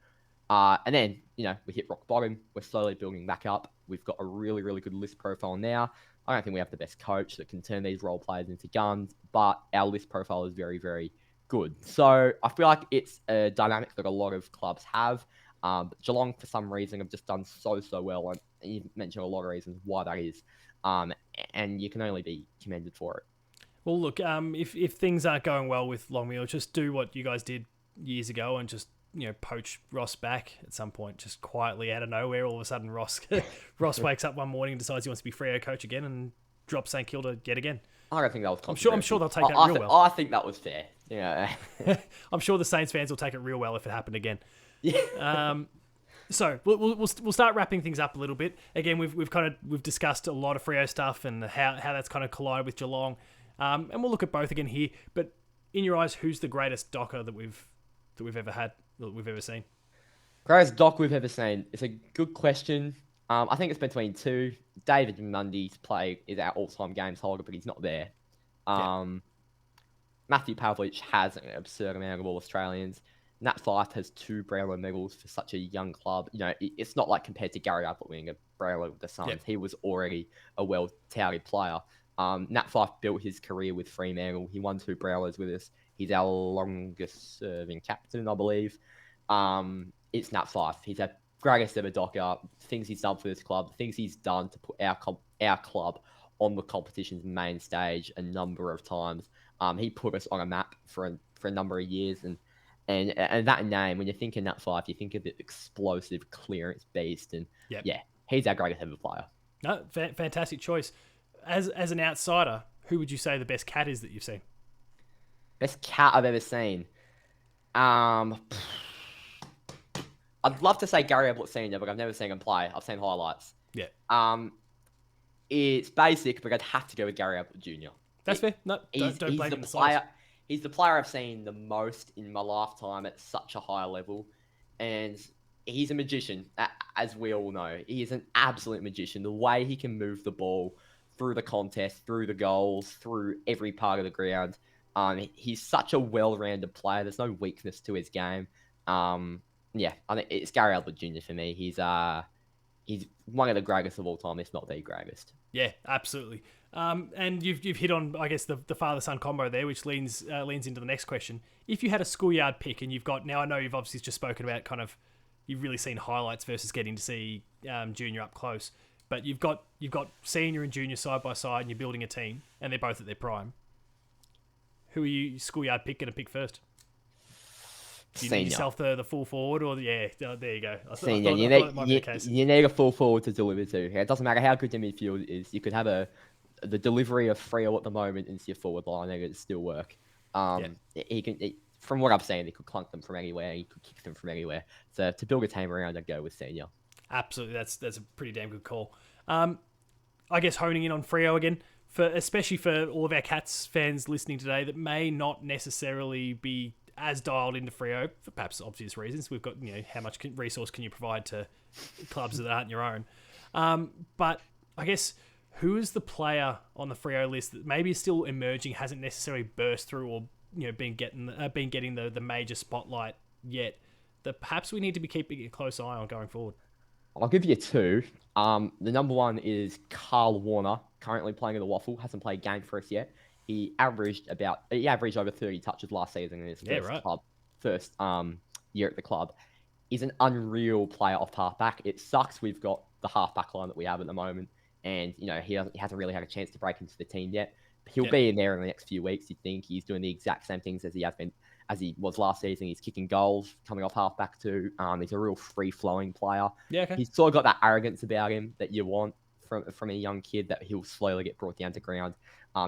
and then, we hit rock bottom. We're slowly building back up. We've got a really, really good list profile now. I don't think we have the best coach that can turn these role players into guns, but our list profile is very, very good. So I feel like it's a dynamic that a lot of clubs have. But Geelong, for some reason, have just done so well. And you mentioned a lot of reasons why that is. And you can only be commended for it. Well, look, if things aren't going well with Longmeal, just do what you guys did years ago and just poach Ross back at some point, just quietly out of nowhere. All of a sudden, Ross wakes up one morning and decides he wants to be Freo coach again and drops St Kilda yet again. I don't think that was I'm sure they'll take that real well. I think that was fair. Yeah. I'm sure the Saints fans will take it real well if it happened again. Yeah. So we'll start wrapping things up a little bit. Again, we've discussed a lot of Freo stuff and how that's kind of collided with Geelong, and we'll look at both again here. But in your eyes, who's the greatest docker that we've ever had, that we've ever seen? Greatest doc we've ever seen. It's a good question. I think it's between two. David Mundy's play is our all-time games holder, but he's not there. Matthew Pavlich has an absurd amount of All-Australians. Nat Fyfe has 2 Brownlow medals for such a young club. It's not like compared to Gary Ablett winning a Brownlow with the Suns. Yep. He was already a well-touted player. Nat Fyfe built his career with Fremantle. He won 2 Brownlows with us. He's our longest-serving captain, I believe. It's Nat Fyfe. He's our greatest ever docker. Things he's done for this club, things he's done to put our club on the competition's main stage a number of times. He put us on a map for a number of years, and that name, when you think of Nat Fyfe, you think of the explosive clearance beast, and yeah, he's our greatest ever player. No, fantastic choice. As an outsider, who would you say the best cat is that you've seen? Best cat I've ever seen. I'd love to say Gary Ablett Senior, but I've never seen him play. I've seen highlights. Yeah. It's basic, but I'd have to go with Gary Ablett Jr. That's fair. No, don't blame him. He's the player I've seen the most in my lifetime at such a high level, and he's a magician, as we all know. He is an absolute magician. The way he can move the ball through the contest, through the goals, through every part of the ground. He's such a well-rounded player. There's no weakness to his game. Yeah, I think it's Gary Ablett Jr. for me. He's one of the greatest of all time, if not the greatest. Yeah, absolutely. And you've hit on, I guess, the father-son combo there, which leans into the next question. If you had a schoolyard pick, and you've got, now I know you've obviously just spoken about kind of, you've really seen highlights versus getting to see junior up close, but you've got senior and junior side by side, and you're building a team, and they're both at their prime. Who are you schoolyard pick going to pick first? Do you need yourself the full forward, or there you go. Senior, you need a full forward to deliver to. It doesn't matter how good your midfield is. You could have the delivery of Freo at the moment into your forward line, and it'd still work. From what I've seen, he could clunk them from anywhere. He could kick them from anywhere. So to build a team around, I'd go with Senior. Absolutely, that's a pretty damn good call. I guess honing in on Freo again, especially for all of our Cats fans listening today that may not necessarily be as dialed into Freo for perhaps obvious reasons. We've got, how much resource can you provide to clubs that aren't your own? But I guess, who is the player on the Freo list that maybe is still emerging, hasn't necessarily burst through or been getting the major spotlight yet, that perhaps we need to be keeping a close eye on going forward? I'll give you 2. The number one is Carl Warner, currently playing at the Waffle, hasn't played a game for us yet. He averaged over 30 touches last season in his first year at the club. He's an unreal player off halfback. It sucks we've got the halfback line that we have at the moment, and he hasn't really had a chance to break into the team yet. He'll be in there in the next few weeks. You'd think he's doing the exact same things as he was last season. He's kicking goals, coming off halfback too. He's a real free-flowing player. Yeah, okay. He's sort of got that arrogance about him that you want from a young kid, that he'll slowly get brought down to ground.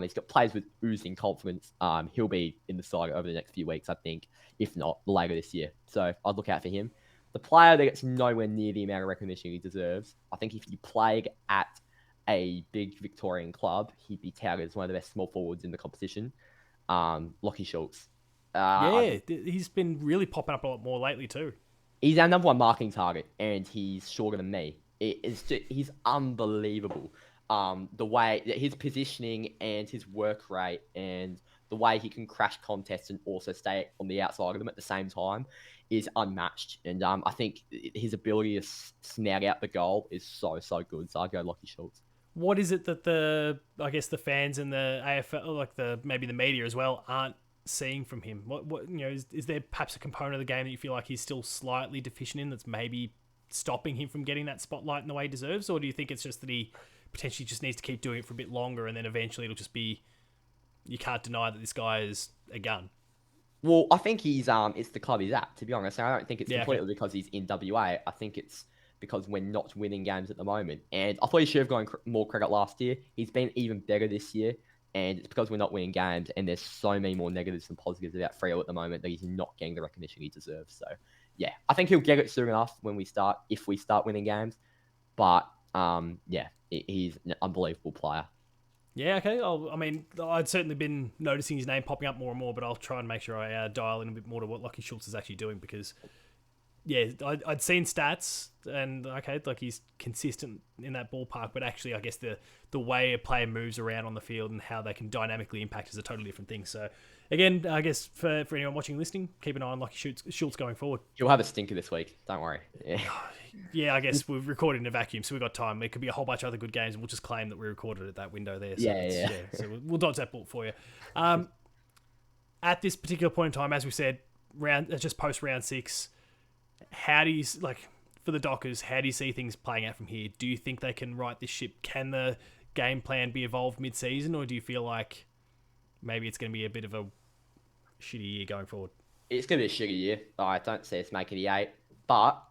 He's got players with oozing confidence. He'll be in the side over the next few weeks, I think, if not later this year. So I'd look out for him. The player that gets nowhere near the amount of recognition he deserves, I think if you played at a big Victorian club, he'd be touted as one of the best small forwards in the competition. Lockie Schultz. Yeah, he's been really popping up a lot more lately too. He's our number one marking target, and he's shorter than me. He's unbelievable. The way that his positioning and his work rate and the way he can crash contests and also stay on the outside of them at the same time is unmatched. And I think his ability to snout out the goal is so good. So I'd go Lockie Schultz. What is it that I guess the fans and the AFL, like maybe the media as well, aren't seeing from him? What is there perhaps a component of the game that you feel like he's still slightly deficient in that's maybe stopping him from getting that spotlight in the way he deserves? Or do you think it's just that he potentially just needs to keep doing it for a bit longer and then eventually it'll just be, you can't deny that this guy is a gun? Well, I think it's the club he's at, to be honest. I don't think it's completely okay. because he's in WA. I think it's because we're not winning games at the moment. And I thought he should have gotten more credit last year. He's been even better this year. And it's because we're not winning games. And there's so many more negatives than positives about Freo at the moment that he's not getting the recognition he deserves. So, yeah, I think he'll get it soon enough if we start winning games. But, he's an unbelievable player. Yeah, okay. I'd certainly been noticing his name popping up more and more, but I'll try and make sure I dial in a bit more to what Lockie Schultz is actually doing because, yeah, I'd seen stats and, okay, like he's consistent in that ballpark, but actually I guess the way a player moves around on the field and how they can dynamically impact is a totally different thing. So, again, I guess for anyone watching and listening, keep an eye on Lockie Schultz going forward. He'll have a stinker this week. Don't worry. Yeah. Yeah, I guess we've recorded in a vacuum, so we've got time. There could be a whole bunch of other good games, and we'll just claim that we recorded at that window there. So Yeah. So we'll dodge that bullet for you. At this particular point in time, as we said, just post round 6, how do you, like, for the Dockers, how do you see things playing out from here? Do you think they can right this ship? Can the game plan be evolved mid-season, or do you feel like maybe it's going to be a bit of a shitty year going forward? It's going to be a shitty year. I don't see us making the 8, but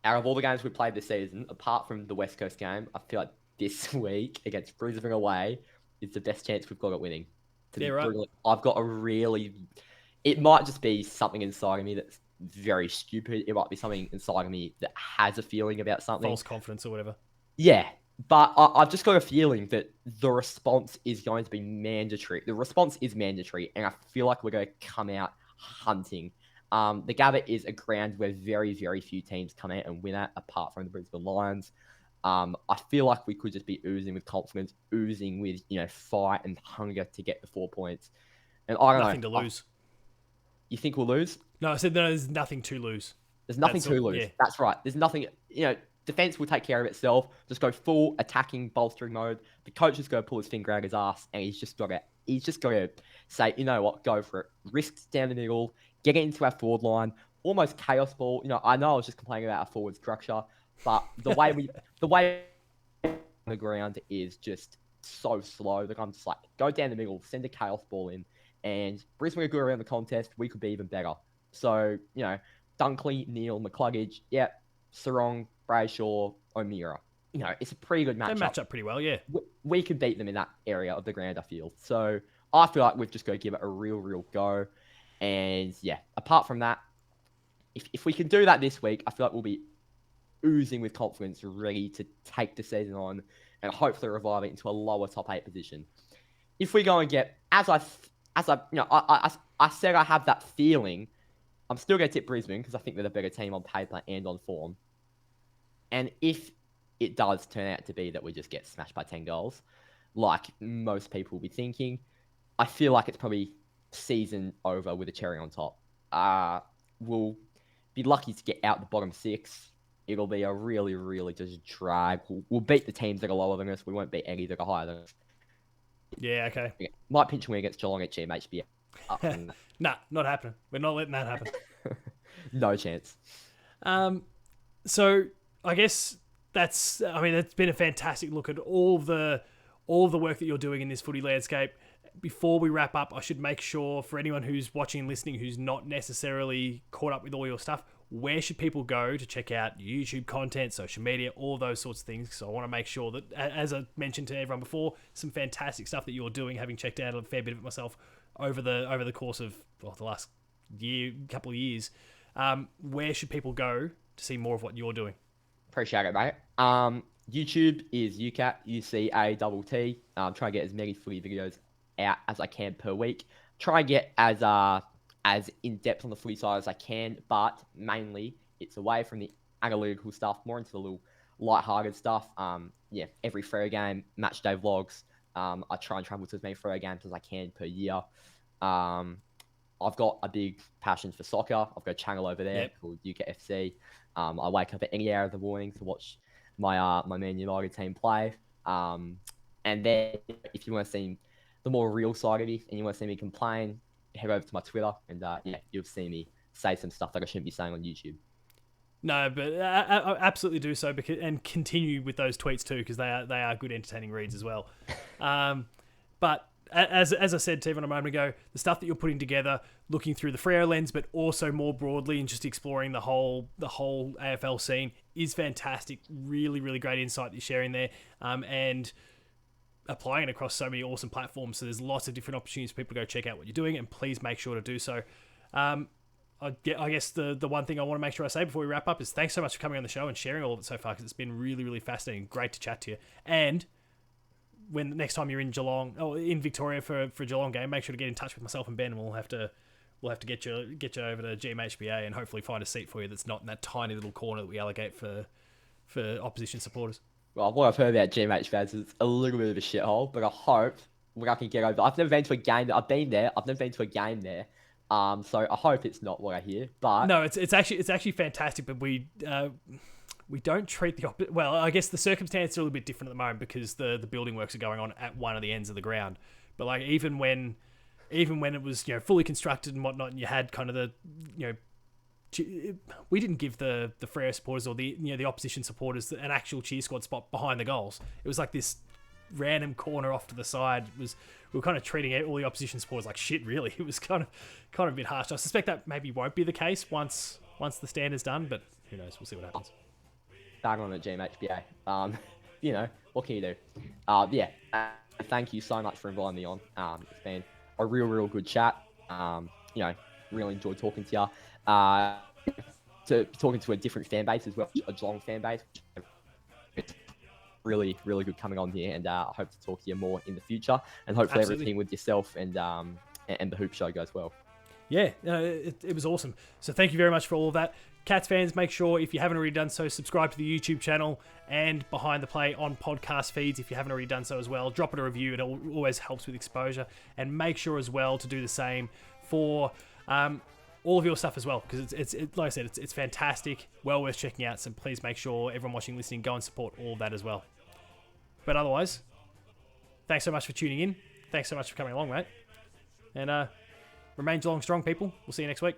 out of all the games we played this season, apart from the West Coast game, I feel like this week against Brisbane away is the best chance we've got at winning. Yeah, right. I've got it might just be something inside of me that's very stupid. It might be something inside of me that has a feeling about something. False confidence or whatever. Yeah, but I've just got a feeling that the response is going to be mandatory. The response is mandatory, and I feel like we're going to come out hunting. The Gabba is a ground where very, very few teams come out and win at, apart from the Brisbane Lions. I feel like we could just be oozing with confidence, oozing with fight and hunger to get the 4 points. And I don't know. Nothing to lose. You think we'll lose? No, I said there's nothing to lose. There's nothing to lose. Yeah. That's right. There's nothing. Defense will take care of itself. Just go full attacking, bolstering mode. The coach is going to pull his finger out his ass, and he's just got to say, you know what, go for it. Risks down the middle. Get it into our forward line, almost chaos ball. I know I was just complaining about our forward structure, but the way on the ground is just so slow that I'm just like, go down the middle, send a chaos ball in, and Brisbane are good around the contest. We could be even better. So, Dunkley, Neal, McCluggage, Sarong, Brayshaw, O'Meara. It's a pretty good matchup. They match up pretty well, yeah. We could beat them in that area of the ground, I feel. So I feel like we've just got to give it a real go. And apart from that, if we can do that this week, I feel like we'll be oozing with confidence, ready to take the season on and hopefully revive it into a lower top 8 position. If we go and get, I said I have that feeling, I'm still going to tip Brisbane because I think they're the better team on paper and on form. And if it does turn out to be that we just get smashed by 10 goals, like most people will be thinking, I feel like it's probably season over with a cherry on top. We'll be lucky to get out the bottom 6. It'll be a really just drag. We'll beat the teams that are lower than us. We won't beat any that are higher than us. Yeah, okay. Might pinch win against Geelong at GMHBA. Nah, not happening. We're not letting that happen. No chance. So I guess it's been a fantastic look at all the work that you're doing in this footy landscape. Before we wrap up, I should make sure for anyone who's watching and listening who's not necessarily caught up with all your stuff, where should people go to check out YouTube content, social media, all those sorts of things? So I want to make sure that, as I mentioned to everyone before, some fantastic stuff that you're doing, having checked out a fair bit of it myself over the course of the last couple of years. Where should people go to see more of what you're doing? Appreciate it, mate. YouTube is UCAT, UCATT. Try to get as many footy videos out as I can per week. try and get as in depth on the footy side as I can, but mainly it's away from the analytical stuff, more into the little light-hearted stuff. Yeah, every Freo game, match day vlogs. I try and travel to as many Freo games as I can per year. I've got a big passion for soccer. I've got a channel over there called UKFC. I wake up at any hour of the morning to watch my Man United team play. And then if you want to see the more real side of me and you want to see me complain, head over to my Twitter and you'll see me say some stuff that I shouldn't be saying on YouTube. No, but I absolutely do so, and continue with those tweets too, because they are good, entertaining reads as well. But as I said to everyone a moment ago, the stuff that you're putting together, looking through the Freo lens, but also more broadly and just exploring the whole AFL scene is fantastic. Really, really great insight that you're sharing there, and applying it across so many awesome platforms. So there's lots of different opportunities for people to go check out what you're doing, and please make sure to do so. I guess the one thing I want to make sure I say before we wrap up is thanks so much for coming on the show and sharing all of it so far, because it's been really, really fascinating. Great to chat to you. And when next time you're in Geelong, in Victoria for a Geelong game, make sure to get in touch with myself and Ben, and we'll have to get you over to GMHBA and hopefully find a seat for you that's not in that tiny little corner that we allocate for opposition supporters. Well, what I've heard about GMHBA is it's a little bit of a shithole, but I hope I can get over. I've never been to a game. I've been there. I've never been to a game there. So I hope it's not what I hear. But no, it's actually fantastic. But we don't treat the well. I guess the circumstances are a little bit different at the moment because the building works are going on at one of the ends of the ground. But like even when it was fully constructed and whatnot, and you had kind of the we didn't give the Freo supporters or the opposition supporters an actual cheer squad spot behind the goals. It was like this random corner off to the side. We were kind of treating all the opposition supporters like shit, really. It was kind of a bit harsh. I suspect that maybe won't be the case once the stand is done, but who knows? We'll see what happens. Bang on at GMHBA. What can you do? Thank you so much for inviting me on. It's been a real good chat. Really enjoyed talking to you. Talking to a different fan base as well, a Geelong fan base. It's really good coming on here, and I hope to talk to you more in the future, and hopefully everything with yourself and the Hoop Show goes well. Yeah, it was awesome. So thank you very much for all of that. Cats fans, make sure, if you haven't already done so, subscribe to the YouTube channel and Behind the Play on podcast feeds if you haven't already done so as well. Drop it a review. It always helps with exposure. And make sure as well to do the same for all of your stuff as well, because it's like I said, it's fantastic, well worth checking out. So please make sure everyone watching, listening, go and support all of that as well. But otherwise, thanks so much for tuning in. Thanks so much for coming along, mate. And remain Geelong strong, people. We'll see you next week.